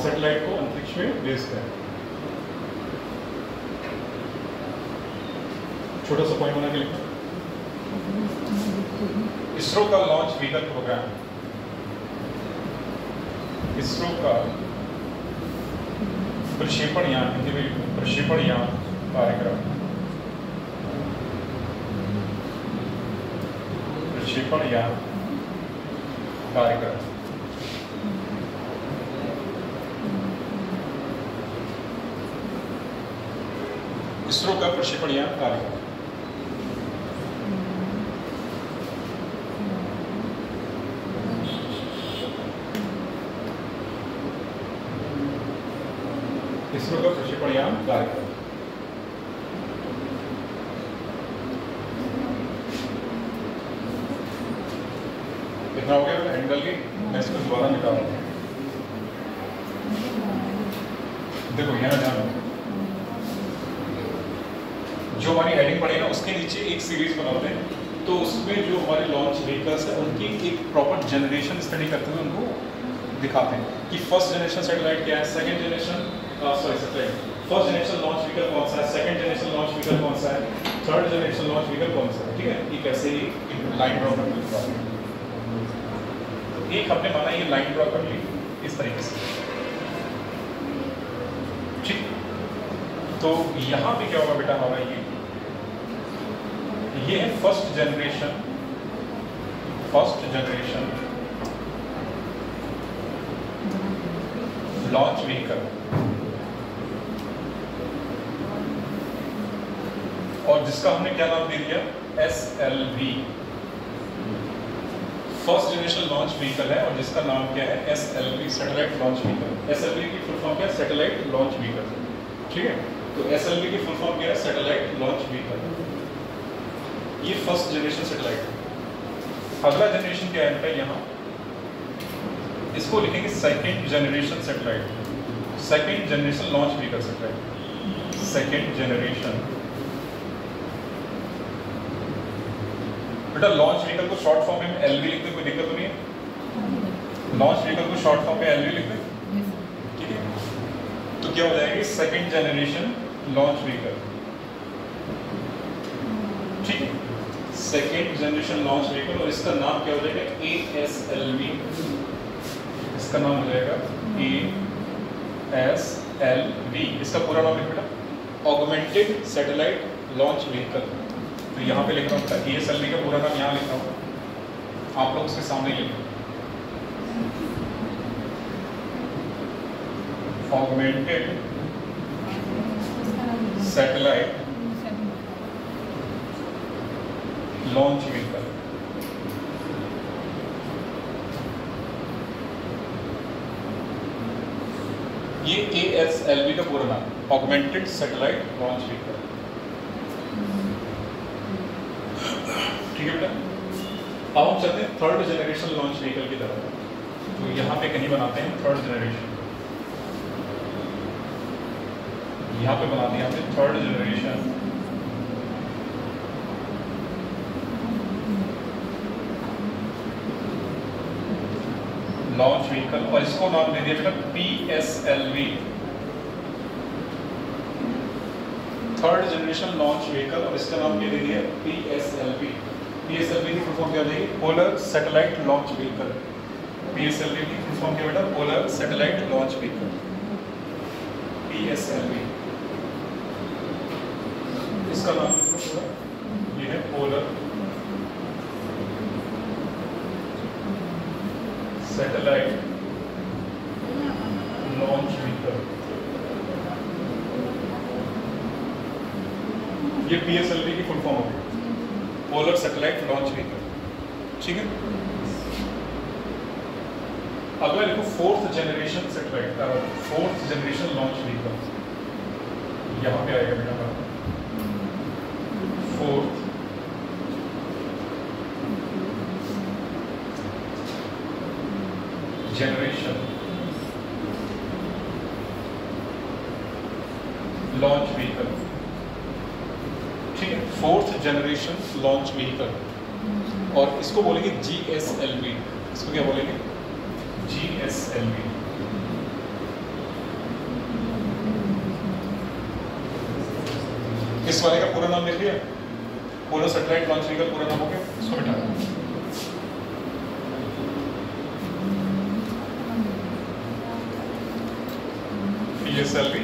Speaker 2: सैटेलाइट को अंतरिक्ष में भेजते हैं। छोटा सा पॉइंट बना के लिखो। इसरो का लॉन्च व्हीकल प्रोग्राम, इसरो का प्रक्षेपण यान, हिंदी में प्रक्षेपण यान कार्यक्रम, प्रक्षेपण यान कार्यक्रम इसरो का प्रक्षेपण यान कार्यक्रम। इसरो का प्रक्षेपण यान कार्यक्रम। कितना हो गया एंगल की? मैं इसको दोबारा निकालूंगा। देखो यहाँ ध्यान, जो हमारी हेडिंग पड़ी है ना उसके नीचे एक सीरीज बनाते हैं तो उसमें जो हमारे लॉन्च व्हीकल्स है उनकी एक प्रॉपर जनरेशन स्टडी करते हुए उनको दिखाते हैं कि फर्स्ट जनरेशन सैटेलाइट क्या है, second generation satellite first generation launch vehicle कौन सा है, सेकंड जनरेशन लॉन्च व्हीकल कौन सा है, थर्ड जनरेशन लॉन्च व्हीकल कौन सा है। ठीक है, ये कैसे ही लाइन ड्रॉ कर ली, एक हमने माना ये लाइन ड्रॉ कर ली इस तरीके से। ठीक, तो यहां पे क्या होगा बेटा हमारा ये है फर्स्ट जनरेशन लॉन्च व्हीकल, और जिसका हमने क्या नाम दे दिया SLV, first generation launch vehicle है और जिसका नाम क्या है SLV, satellite launch vehicle. SLV की फुल फॉर्म क्या है, सैटेलाइट लॉन्च व्हीकल। ठीक है, तो SLV की फुल फॉर्म क्या है, सैटेलाइट लॉन्च व्हीकल। ये फर्स्ट जनरेशन सैटेलाइट है। अगला जनरेशन क्या है यहाँ, इसको लिखेंगे second generation satellite, second generation launch vehicle satellite, second generation. बेटा लॉन्च व्हीकल को शॉर्ट फॉर्म में LV लिखते, कोई दिक्कत तो नहीं है? लॉन्च व्हीकल को शॉर्ट फॉर्म में LV लिखते, ठीक है। तो क्या हो जाएगी, सेकंड जनरेशन लॉन्च व्हीकल। ठीक है, सेकेंड जनरेशन लॉन्च व्हीकल, और इसका नाम क्या हो जाएगा ASLV, इसका नाम हो जाएगा ASLV। इसका पूरा नाम लिख बेटा ऑगमेंटेड सैटेलाइट लॉन्च व्हीकल। तो यहाँ पे लिख रहा हूँ ASLV का पूरा नाम यहाँ लिख रहा हूँ, आप लोग उसके सामने लिखें ऑगमेंटेड सैटेलाइट लॉन्च व्हीकल। ये ASLV का पूरा नाम ऑगमेंटेड सैटेलाइट लॉन्च व्हीकल। ठीक है बेटा, अब हम चलते हैं थर्ड जनरेशन लॉन्च व्हीकल की तरफ। तो यहाँ पे कहीं बनाते हैं थर्ड जनरेशन, यहाँ पे बनाते हैं हमने थर्ड जनरेशन लॉन्च व्हीकल, और इसको नाम दे दिया बेटा PSLV, third generation launch vehicle, और इसका नाम क्या दे दिया PSLV। PSLV की फुल फॉर्म क्या हो जाएगी, polar satellite launch vehicle. PSLV की फुल फॉर्म क्या बेटा, polar satellite launch vehicle, PSLV। इसका नाम ये है पोलर सैटेलाइट लॉन्च व्हीकल। ये PSLV की फुल फॉर्म होगी, पोलर सैटेलाइट लॉन्च व्हीकल। ठीक है, अगला देखो fourth generation satellite, fourth generation launch vehicle. यहां पे आएगा बेटा फोर्थ जनरेशन लॉन्च व्हीकल। ठीक है, फोर्थ जनरेशन लॉन्च व्हीकल, और इसको बोलेंगे GSLV। इसको क्या बोलेंगे, GSLV। इस वाले का पूरा नाम लिख लिया, पोलर सैटेलाइट लॉन्च व्हीकल पूरा नाम हो गया, इसको बिठा PSLV।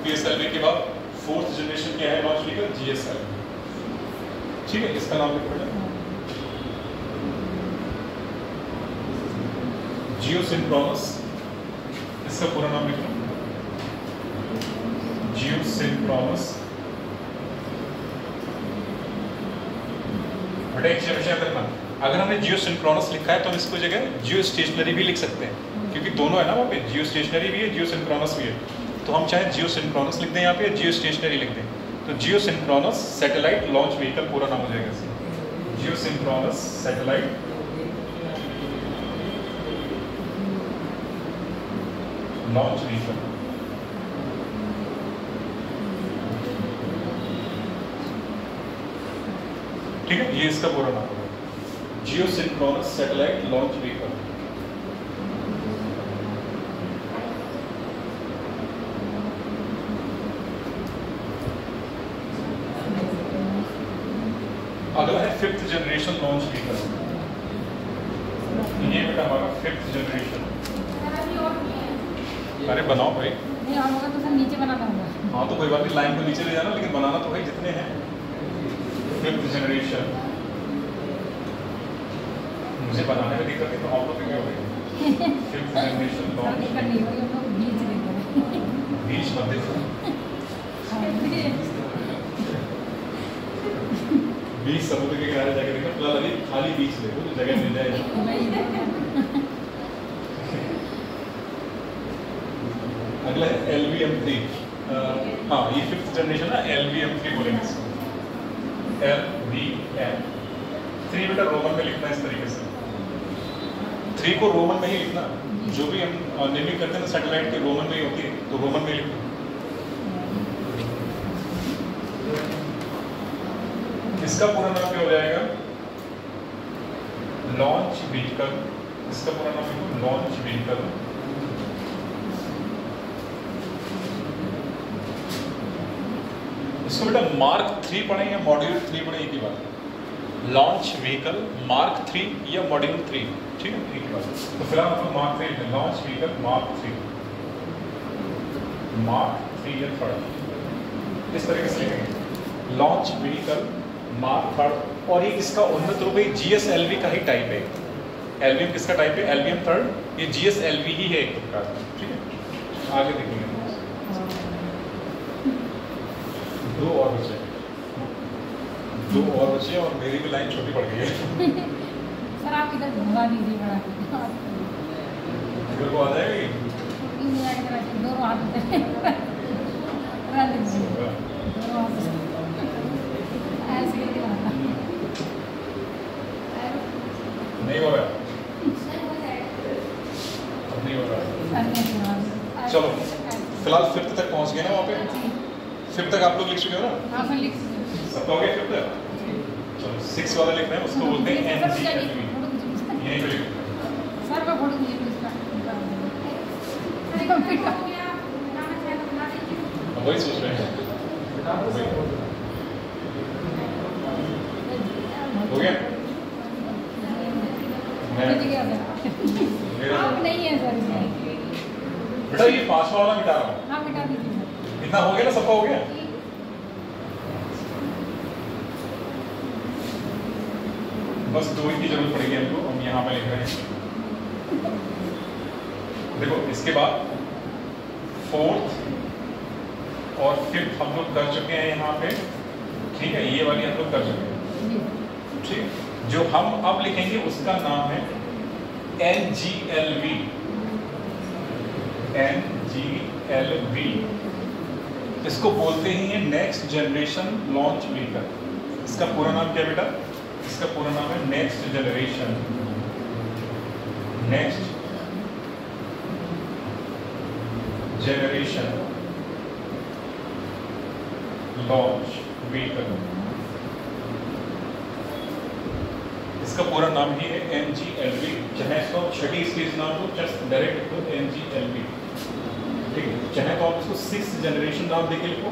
Speaker 2: PSLV के बाद फोर्थ जनरेशन क्या है लॉन्च व्हीकल, GSLV। ठीक है, इसका नाम लिखो बेटा जियोसिंक्रोनस, इसका पूरा नाम लिखो जियोसिंक्रोनस। बेटा एक चीज याद रखना, अगर हमने जियोसिंक्रोनस लिखा है तो हम इसको जगह जियो स्टेशनरी भी लिख सकते हैं, क्योंकि दोनों है ना वहाँ पे, जियो स्टेशनरी भी है, जियो सिंक्रोनस भी है। तो हम चाहे जियो सिंक्रोनस लिख दें यहाँ पे, जियो स्टेशनरी लिख दें, तो जियो सिंक्रोनस सैटेलाइट लॉन्च व्हीकल पूरा नाम हो जाएगा, जियो सिंक्रोनस सैटेलाइट लॉन्च व्हीकल। ठीक है, ये इसका पूरा नाम है, जियोसिंक्रोनस सैटेलाइट लॉन्च व्हीकल। अगला है 5th जनरेशन लॉन्च व्हीकल। ये बेटा हमारा 5th जनरेशन। अरे बनाओ भाई।
Speaker 1: नहीं और होगा तो सर नीचे बनाना होगा।
Speaker 2: हाँ तो कोई बात नहीं, लाइन को नीचे ले जाना, लेकिन बनाना तो भाई जितने हैं। 5th जनरेशन मुझे बनाने में दिक्कत है तो आप लोग क्या हो गए? 5th जनरेशन लॉन्च
Speaker 1: दिक्कत नहीं होगी, हम लोग बीच देखो।
Speaker 2: बीच मत देखो, बीच समुद्र के किनारे जाके देखो, फिलहाल अभी खाली बीच देखो तो जगह मिल जाएगी। अगला है LVM3। हाँ ये 5th जनरेशन है, LVM3 बोलेंगे इसको। LVM3 बेटा रोमन में लिखना है इस तरीके से, 3 को रोमन में ही लिखना। जो भी हम नेमिंग करते हैं ना सैटेलाइट के, रोमन में ही होती है, तो रोमन में लिखना। इसका पूरा नाम क्या हो जाएगा? Launch vehicle. इसका पूरा नाम लिखो, लॉन्च व्हीकल। इसको बेटा मार्क 3 पढ़े या मॉड्यूल 3 पढ़े, एक ही बात है। लॉन्च व्हीकल मार्क 3 या मॉड्यूल 3, ठीक है, एक ही बात है। तो फिलहाल हम लोग मार्क 3 लॉन्च व्हीकल मार्क 3 या 3rd, इस तरीके से लिखेंगे लॉन्च व्हीकल मार्क 3rd। और ये इसका उन्नत रूप है, GSLV का ही टाइप है। LVM किसका टाइप है? LVM 3rd, ये GSLV ही है एक प्रकार का, ठीक है। आगे देखेंगे, 2 और बचे, 2 और बचे और मेरी भी लाइन छोटी पड़ गई है।
Speaker 1: सर आप इधर घुमा दीजिए बड़ा।
Speaker 2: इधर को आ जाएगी।
Speaker 1: दोनों हाथ ऐसे
Speaker 2: नहीं हो रहा, अब नहीं हो रहा। चलो फिलहाल 5th तक पहुंच गए ना वहाँ पे। 5th तक आप लोग लिख चुके हो ना?
Speaker 1: हाँ सर लिख।
Speaker 2: सबका हो गया 5th तक? चलो 6 वाला लिखना है, उसको बोलते हैं NGLV। यहीं पे लिखो।
Speaker 1: सर मैं फोटो खींच लूँ इसका।
Speaker 2: वही सोच रहे हैं। हो गया?
Speaker 1: आप नहीं है सर इसमें।
Speaker 2: बेटा ये 5वां वाला मिटा रहा हूँ।
Speaker 1: हाँ मिटा दीजिए।
Speaker 2: इतना हो गया ना, सबका हो गया? बस 2 ही की जरूरत पड़ेगी हमको, हम यहाँ पे लिख रहे हैं। देखो इसके बाद 4th और 5th हम लोग कर चुके हैं यहाँ पे, ठीक है, ये वाली हम लोग कर चुके हैं, ठीक। जो हम अब लिखेंगे उसका नाम है NGLV। NGLV इसको बोलते ही है नेक्स्ट जनरेशन लॉन्च व्हीकल। इसका पूरा नाम क्या बेटा? इसका पूरा नाम है नेक्स्ट जनरेशन लॉन्च व्हीकल। इसका पूरा नाम ही है NGLV। चाहे इसको छठी स्टेज नाम दो, जस्ट डायरेक्ट लिखो NGLV, ठीक है। चाहे तो आप इसको 6th जनरेशन नाम देके लिखो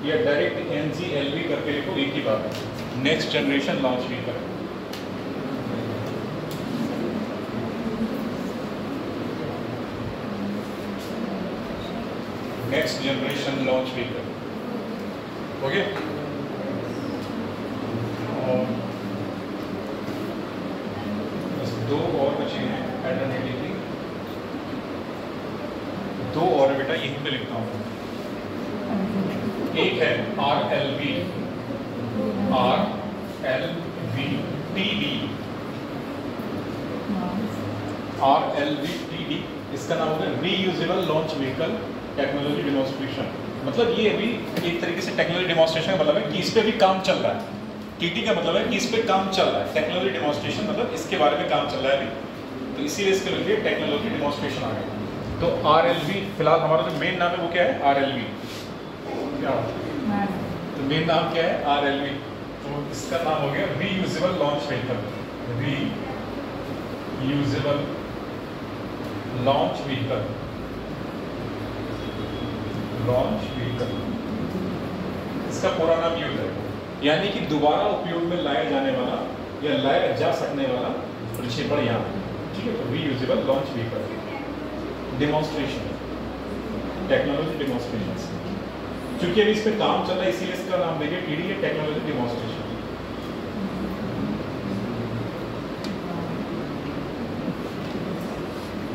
Speaker 2: या डायरेक्ट NGLV करके लिखो, एक ही बात है, next generation launch vehicle. Next generation launch vehicle हो गया। और बस 2 और बचे हैं अल्टरनेटिवली, 2 और बेटा यहीं पे लिखता हूँ। एक है RLV TD। इसका नाम होगा reusable launch vehicle technology demonstration. मतलब ये अभी एक तरीके से टेक्नोलॉजी डिमॉन्स्ट्रेशन का मतलब है कि इस पे भी काम चल रहा है। TT का मतलब है कि इस पे काम चल रहा है, टेक्नोलॉजी डिमॉन्स्ट्रेशन मतलब इसके बारे में काम चल रहा है अभी, तो इसीलिए इसके लिए टेक्नोलॉजी डिमॉन्स्ट्रेशन आ गया। तो RLV फिलहाल हमारा जो मेन नाम है वो क्या है? RLV। क्या तो मेन नाम क्या है? RLV। तो इसका नाम हो गया reusable launch vehicle. Reusable launch vehicle, launch vehicle, इसका पूरा नाम ये होता है, यानी कि दोबारा उपयोग में लाया जाने वाला या लाया जा सकने वाला प्रक्षेपण यान। ठीक है, तो reusable launch vehicle, demonstration, technology demonstration. क्योंकि अभी इस पे काम चल रहा है इसीलिए इसका नाम देंगे टीडी है, टेक्नोलॉजी डेमोन्स्ट्रेशन।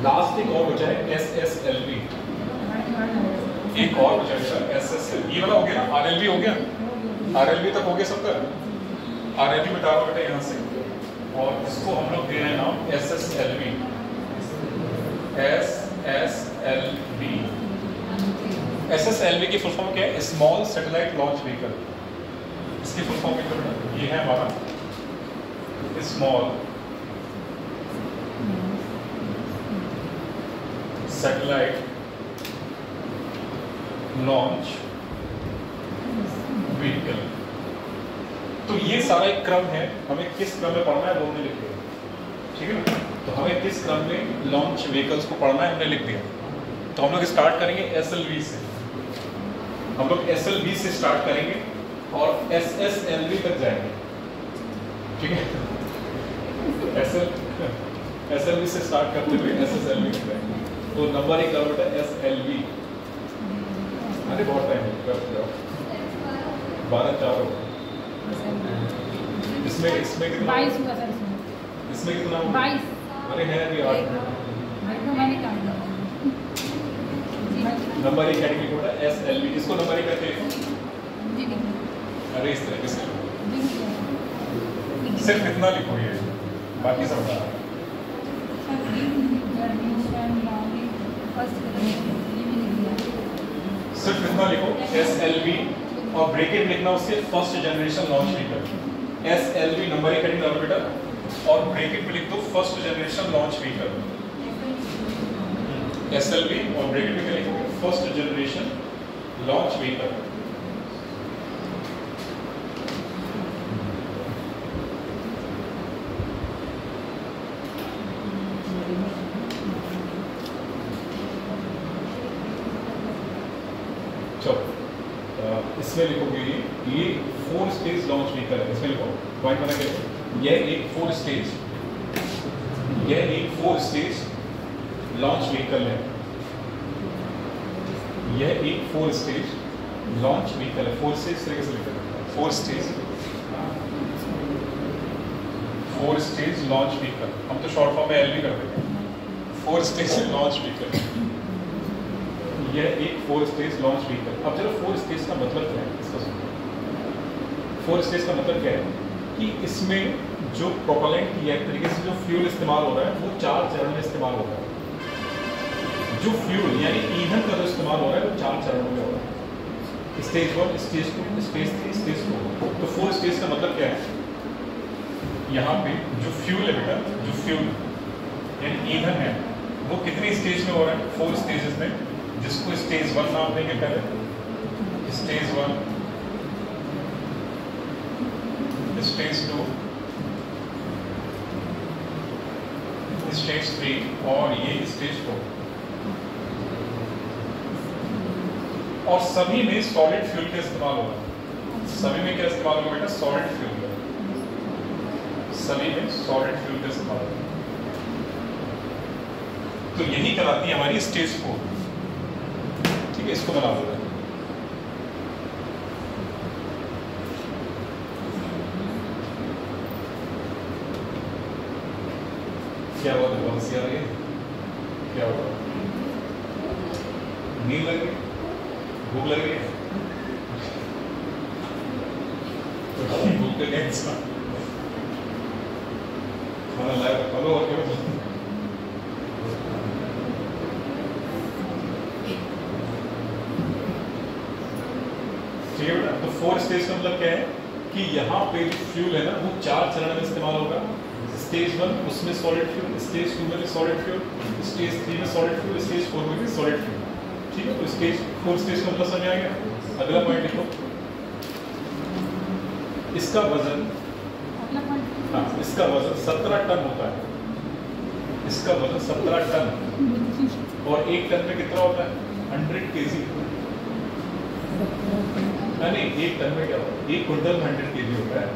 Speaker 2: लास्ट एक और बचा है SSLV, एक और बचा है SSLV। ये वाला हो गया ना, RLV हो गया, RLV तक हो गया सबका। RLV बता रहा हूँ बेटा यहाँ से, और इसको हम लोग दे रहे हैं नाम SSLV। SSLV की फुल फॉर्म क्या है? Small satellite launch vehicle. इसकी फुल फॉर्म ये है हमारा स्मॉल सैटेलाइट लॉन्च व्हीकल। तो ये सारा एक क्रम है, हमें किस क्रम में पढ़ना है वो हमने लिख दिया। ठीक है ना, तो हमें किस क्रम में लॉन्च व्हीकल्स को पढ़ना है हमने लिख दिया। तो हम लोग स्टार्ट करेंगे SLV से, हम लोग SLV से स्टार्ट करेंगे और SSLV तक जाएंगे। ठीक है, SLV से स्टार्ट करते हुए SSLV तक जाएंगे। तो नंबर एक करो बेटा SLV। अरे बहुत टाइम है, 12-4 हो। इसमें कितना?
Speaker 1: 22 हुआ सर
Speaker 2: इसमें कितना?
Speaker 1: 22।
Speaker 2: अरे है अभी 8।
Speaker 1: भाई को मैंने काट दिया।
Speaker 2: नंबर एक कैटेगरी कोड है SLV, इसको नंबर एक करके लिखो।
Speaker 1: जी ठीक है।
Speaker 2: अरे इस तरह से
Speaker 1: जी ठीक है।
Speaker 2: सिर्फ इतना लिखो, ये बाकी सब बता। सिर्फ इतना लिखो SLV और ब्रैकेट लिखना उसके first generation launch vehicle. SLV number एक करेंगे बेटा, और ब्रैकेट में लिख दो first generation launch vehicle. SLV और ब्रैकेट में लिखोगे फर्स्ट जनरेशन लॉन्च व्हीकल। इसमें लिखोगे ये 4 स्टेज लॉन्च व्हीकल है। इसमें लिखो पॉइंट बना के, यह एक 4 स्टेज लॉन्च व्हीकल है। यह एक 4 स्टेज लॉन्च व्हीकल है। 4 स्टेज तरीके से लिखा है, 4 स्टेज लॉन्च व्हीकल। हम तो शॉर्ट फॉर्म में LV कर देते हैं। 4 स्टेज लॉन्च व्हीकल, यह एक 4 स्टेज लॉन्च व्हीकल। अब जरा 4 स्टेज का मतलब क्या है इसका सुनो। 4 स्टेज का मतलब क्या है कि इसमें जो प्रोपेलेंट की एक तरीके से जो फ्यूल इस्तेमाल हो रहा है वो 4 चरण में इस्तेमाल हो रहा है। जो फ्यूल यानी ईंधन का जो इस्तेमाल हो रहा है वो 4 चरणों में हो रहा है। Stage 1, stage 2, stage 3, stage 4। तो 4 स्टेज का मतलब क्या है? यहाँ पे जो फ्यूल है बेटा, जो फ्यूल यानी ईंधन है वो कितनी स्टेज में हो रहा है? 4 स्टेजेस में, जिसको स्टेज 1 नाम देंगे पहले, स्टेज 1, स्टेज 2, स्टेज 3 और ये स्टेज 4। और सभी में सॉलिड फ्यूल का इस्तेमाल होगा। सभी में क्या इस्तेमाल होगा बेटा? सॉलिड फ्यूल का। सभी में सॉलिड फ्यूल का इस्तेमाल होगा। तो यही कहलाती है हमारी स्टेज 4। ठीक है, इसको बना दो। क्या हुआ? बंसी आ रही है? क्या हुआ? नींद लग रही? भूख लग रही है? भूख के लिए खाना लाया फॉलो और क्या? ठीक है बेटा, तो 4 स्टेज का मतलब क्या है कि यहाँ पे जो फ्यूल है ना वो 4 चरण में इस्तेमाल होगा। स्टेज 1 उसमें सॉलिड फ्यूल, स्टेज 2 में भी सॉलिड फ्यूल, स्टेज 3 में सॉलिड फ्यूल, स्टेज 4 में भी सॉलिड फ्यूल। ठीक है, तो स्टेज 4 स्टेज का मतलब समझ आ गया। अगला पॉइंट लिखो, इसका वजन,
Speaker 1: अगला पॉइंट
Speaker 2: हाँ, इसका वजन 17 टन होता है। इसका वजन 17 टन, और 1 टन में कितना होता है? 100 kg। नहीं, 1 टन में क्या होता है? 1 कुंटल में 100 kg होता है।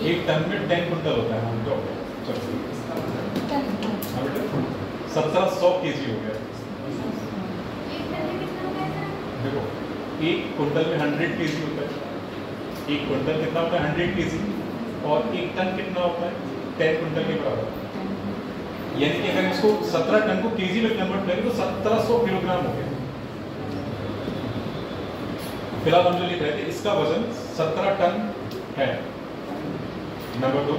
Speaker 2: 1 टन में 10 कुंटल होता है। हम चलो, हाँ बेटा, 1700 kg हो गया। देखो, 1 कुंटल में 100 kg होता है। 1 कुंटल कितना होता है? 100 kg, और 1 टन कितना होता है? 10 कुंटल के बराबर। यानी कि अगर इसको 17 टन को केजी में कन्वर्ट करें तो 1700 किलोग्राम हो गया। फिलहाल हम जो लिख रहे थे, इसका वजन 17 टन है। नंबर 2,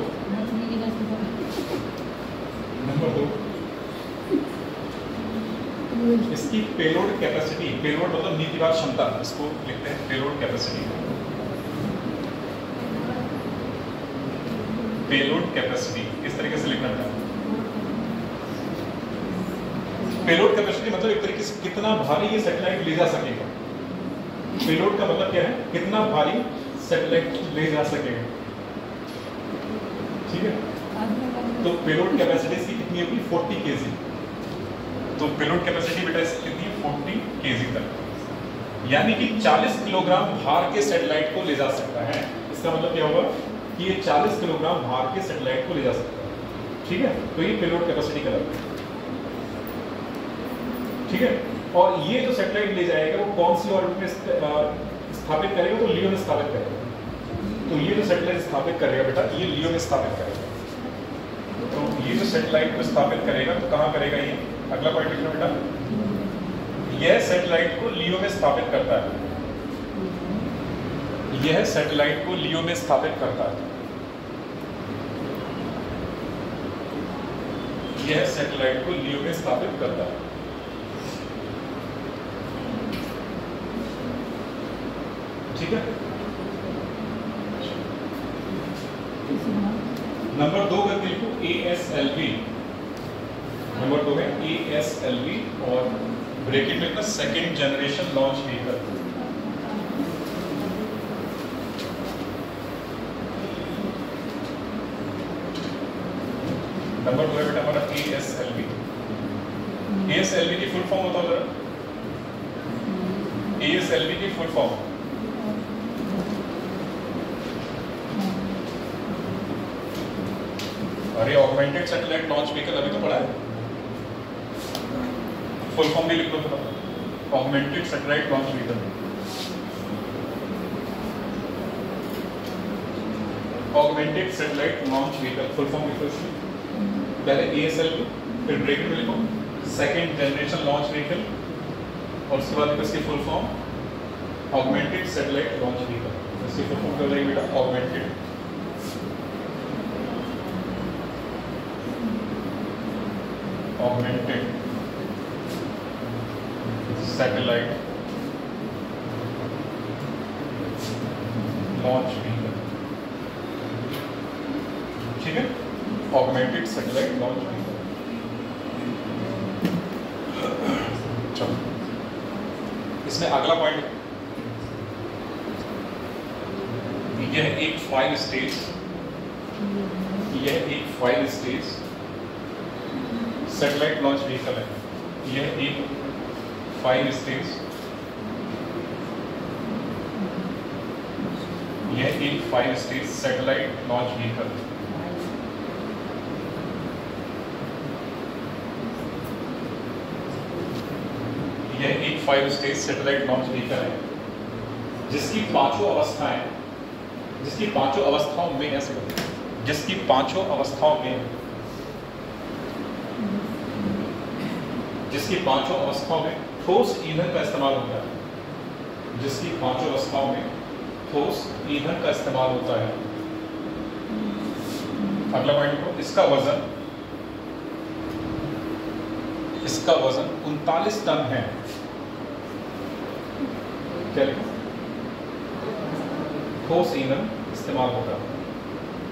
Speaker 2: इसकी पेलोड कैपेसिटी, पेलोड मतलब नीतिवाद क्षमता, इसको लिखते हैं पेलोड कैपेसिटी। पेलोड कैपेसिटी किस तरीके से लिखना है? पेलोड कैपेसिटी मतलब एक तरीके से कितना भारी ये सैटेलाइट ले जा सकेगा। पेलोड का मतलब क्या है? कितना भारी सैटेलाइट ले जा सकेगा। ठीक है, तो पेलोड कैपेसिटी इसकी कितनी होगी? 40 kg। तो पेलोड कैपेसिटी बेटा इसकी कितनी है? 40 kg तक, यानी कि 40 किलोग्राम भार के सैटेलाइट को ले जा सकता है। इसका मतलब क्या होगा कि ये 40 किलोग्राम भार के सैटेलाइट को ले जा सकता है। ठीक है, तो ये पेलोड कैपेसिटी कहलाती है। ठीक है, और ये जो सैटेलाइट ले जाएगा वो कौन सी ऑर्बिट में स्थापित करेगा? तो लियो में स्थापित करेगा। तो ये जो सैटेलाइट स्थापित करेगा बेटा, ये लियो में स्थापित करेगा। तो ये जो सैटेलाइट को स्थापित करेगा तो कहाँ करेगा? ये अगला पॉइंट लिखना बेटा। यह सैटेलाइट को लियो में स्थापित करता है। यह सैटेलाइट को लियो में स्थापित करता है। यह सैटेलाइट को लियो में स्थापित करता है। ठीक है, नंबर 2 करके लिखो ASLV। नंबर 2 है ASLV, और ब्रैकेट में लिखना second generation launch vehicle. Number 2 है बेटा हमारा ASLV। ASLV की फुल फॉर्म होता है? ASLV की फुल फॉर्म अरे ऑगमेंटेड सैटेलाइट लॉन्च व्हीकल अभी तो पढ़ा है। फुल फॉर्म भी लिख लो तो, augmented satellite launch vehicle. Augmented satellite launch vehicle full form लिखो इसकी। पहले ASLV, फिर ब्रैकेट में लिखो सेकेंड जनरेशन लॉन्च व्हीकल, और उसके बाद इसकी full form augmented satellite launch vehicle. इसकी फुल फॉर्म क्या हो जाएगी बेटा? Augmented satellite launch vehicle. ठीक है, ऑगमेंटेड सैटेलाइट लॉन्च व्हीकल। चलो, इसमें अगला पॉइंट, यह एक 5 स्टेज, यह एक 5 स्टेज सैटेलाइट लॉन्च व्हीकल है। यह एक 5 स्टेज, यह एक 5 स्टेज सैटेलाइट लॉन्च व्हीकल। यह एक 5 स्टेज सैटेलाइट लॉन्च व्हीकल है, जिसकी पांचों अवस्थाएं, जिसकी पांचों अवस्थाओं में ऐसे होती है, जिसकी पांचों अवस्थाओं में, जिसकी पांचों अवस्थाओं में ठोस ईंधन का इस्तेमाल होता है। जिसकी पांचों अवस्थाओं में ठोस ईंधन का इस्तेमाल होता है। अगला पॉइंट को, इसका वजन 39 टन है। क्या लिखो? ठोस ईंधन इस्तेमाल होता है।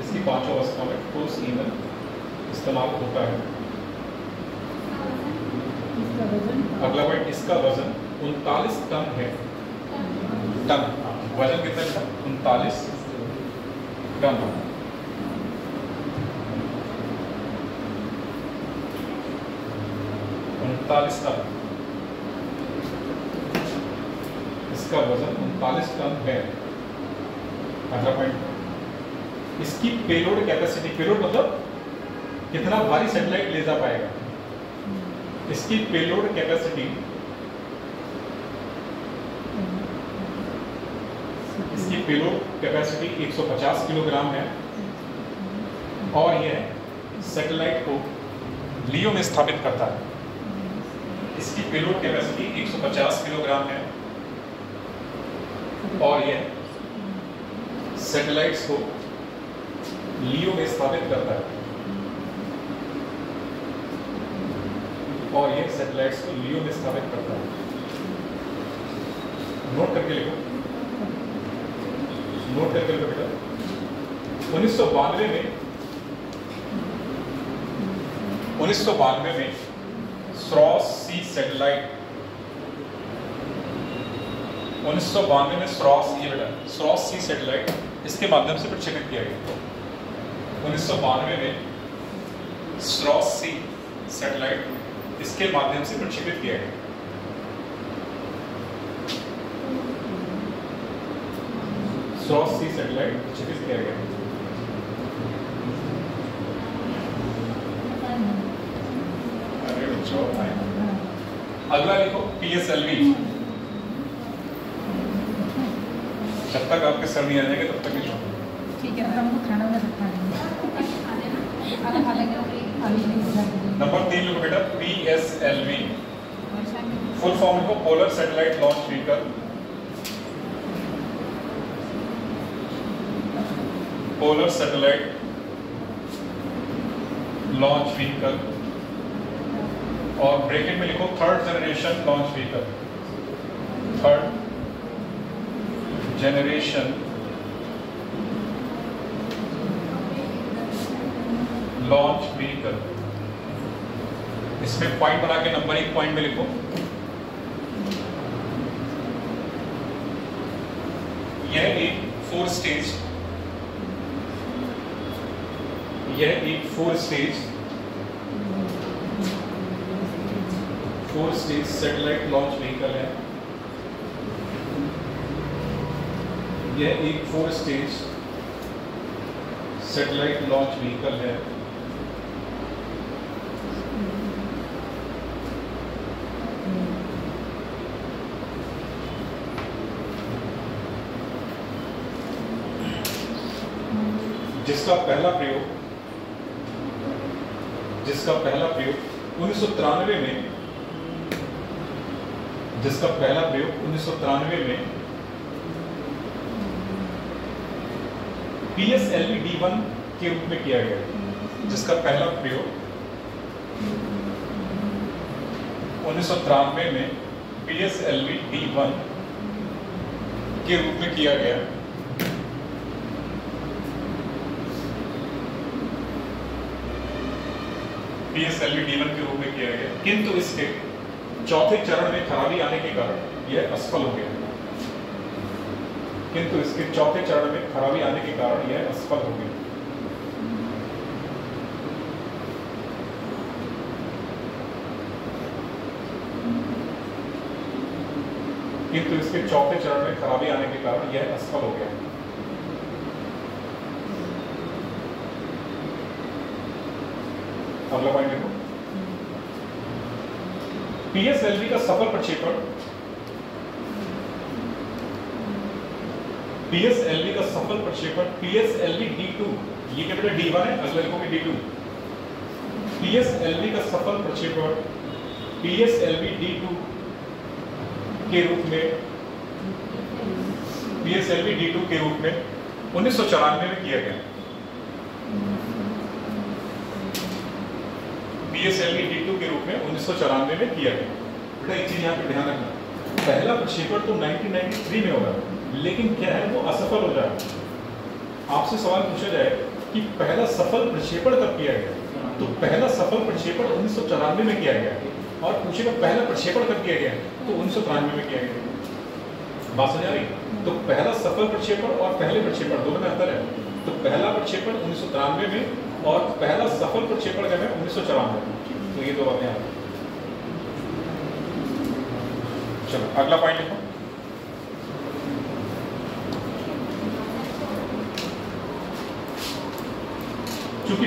Speaker 2: इसकी पांचों अवस्थाओं में ठोस ईंधन इस्तेमाल होता है। अगला पॉइंट, इसका वजन 39 टन है। टन, वजन कितना है? 39 टन, 39 टन। इसका वजन 39 टन है। अगला पॉइंट, इसकी पेलोड कैपेसिटी, पेलोड मतलब कितना भारी सैटेलाइट ले जा पाएगा। इसकी पेलोड कैपेसिटी, इसकी पेलोड कैपेसिटी 150 किलोग्राम है और यह सैटेलाइट को लियो में स्थापित करता है। इसकी पेलोड कैपेसिटी 150 किलोग्राम है और यह सैटेलाइट्स को लियो में स्थापित करता है और यह सैटेलाइट्स को लियो में स्थापित करता है। नोट करके लिखो, नोट करके लिखो बेटा। 1992 में स्रॉस सी सैटेलाइट, 1992 में स्रॉस, ये बेटा स्रॉस सी सैटेलाइट इसके माध्यम से प्रक्षेपित किया गया। 1992 में स्रॉस सी सैटेलाइट इसके माध्यम से प्रक्षेपित किया गया। स्रॉस सी सैटेलाइट प्रक्षेपित किया गया। अगला लिखो PSLV। जब तक आपके सर नहीं आ जाएंगे तब तक लिखो।
Speaker 1: ठीक है, हमको खाना में रखा है।
Speaker 2: नंबर 3 लिखो बेटा PSLV। फुल फॉर्म लिखो polar satellite launch vehicle. Polar satellite launch vehicle और ब्रैकेट में लिखो third generation launch vehicle. Third generation launch vehicle. इसमें पॉइंट बना के नंबर 1 पॉइंट में लिखो। यह एक 4 स्टेज, यह एक 4 स्टेज सैटेलाइट लॉन्च व्हीकल है। यह एक 4 स्टेज सैटेलाइट लॉन्च व्हीकल है। जिसका पहला प्रयोग 1993 में, जिसका पहला प्रयोग 1993 में PSLV D1 के रूप में किया गया। जिसका पहला प्रयोग 1993 में PSLV D1 के रूप में किया गया। PSLV D1 के रूप में किया गया, किंतु इसके चौथे चरण में खराबी आने के कारण यह असफल हो गया। किंतु इसके चौथे चरण में खराबी आने के कारण यह असफल हो गया। किंतु इसके चौथे चरण में खराबी आने के कारण यह असफल हो गया। अगला पॉइंट देखो, PSLV का सफल प्रक्षेपण, PSLV का सफल प्रक्षेपण PSLV D2, ये क्या बेटा D1 है, अगला लिखोगे D2। PSLV का सफल प्रक्षेपण PSLV D2 के रूप में, PSLV D2 के रूप में 1994 में किया गया। PSLV D2 के रूप में 1994 में किया गया। बेटा एक चीज यहाँ पे ध्यान रखना, पहला प्रक्षेपण तो 1993 में होगा, लेकिन क्या है वो असफल हो जाए। आपसे सवाल पूछा जाए कि पहला सफल प्रक्षेपण कब किया गया, तो पहला सफल प्रक्षेपण 1994 में किया गया। और पूछेगा पहला प्रक्षेपण कब किया गया, तो 1993 में किया गया। बात समझ आ रही? तो पहला सफल प्रक्षेपण और पहले प्रक्षेपण दोनों में अंतर है। तो पहला प्रक्षेपण 1993 में और पहला सफल प्रक्षेपण कब है? 1994 में। तो ये दो बातें आ गई। चलो अगला पॉइंट लिखो। चूंकि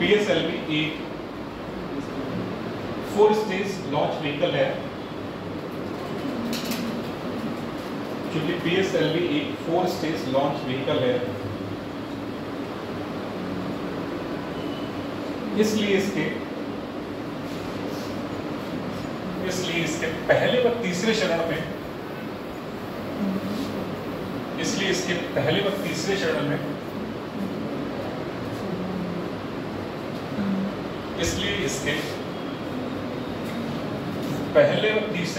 Speaker 2: PSLV एक 4 स्टेज लॉन्च व्हीकल है, चूंकि PSLV एक 4 स्टेज लॉन्च व्हीकल है, इसलिए इसके पहले व तीसरे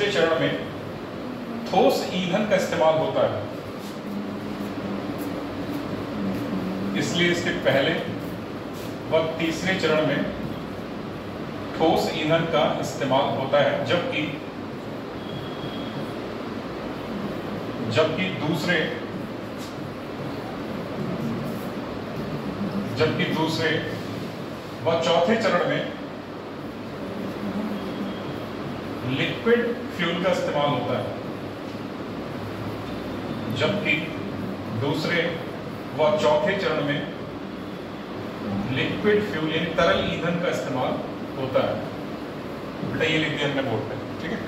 Speaker 2: चरण में ठोस ईंधन का इस्तेमाल होता है। इसलिए इसके पहले व तीसरे चरण में ठोस ईंधन का इस्तेमाल होता है, जबकि दूसरे व चौथे चरण में लिक्विड फ्यूल का इस्तेमाल होता है, जबकि दूसरे व चौथे चरण में लिक्विड फ्यूल यानी तरल ईंधन का इस्तेमाल होता है। बेटा ये लिख दिया हमने बोर्ड पे, ठीक है।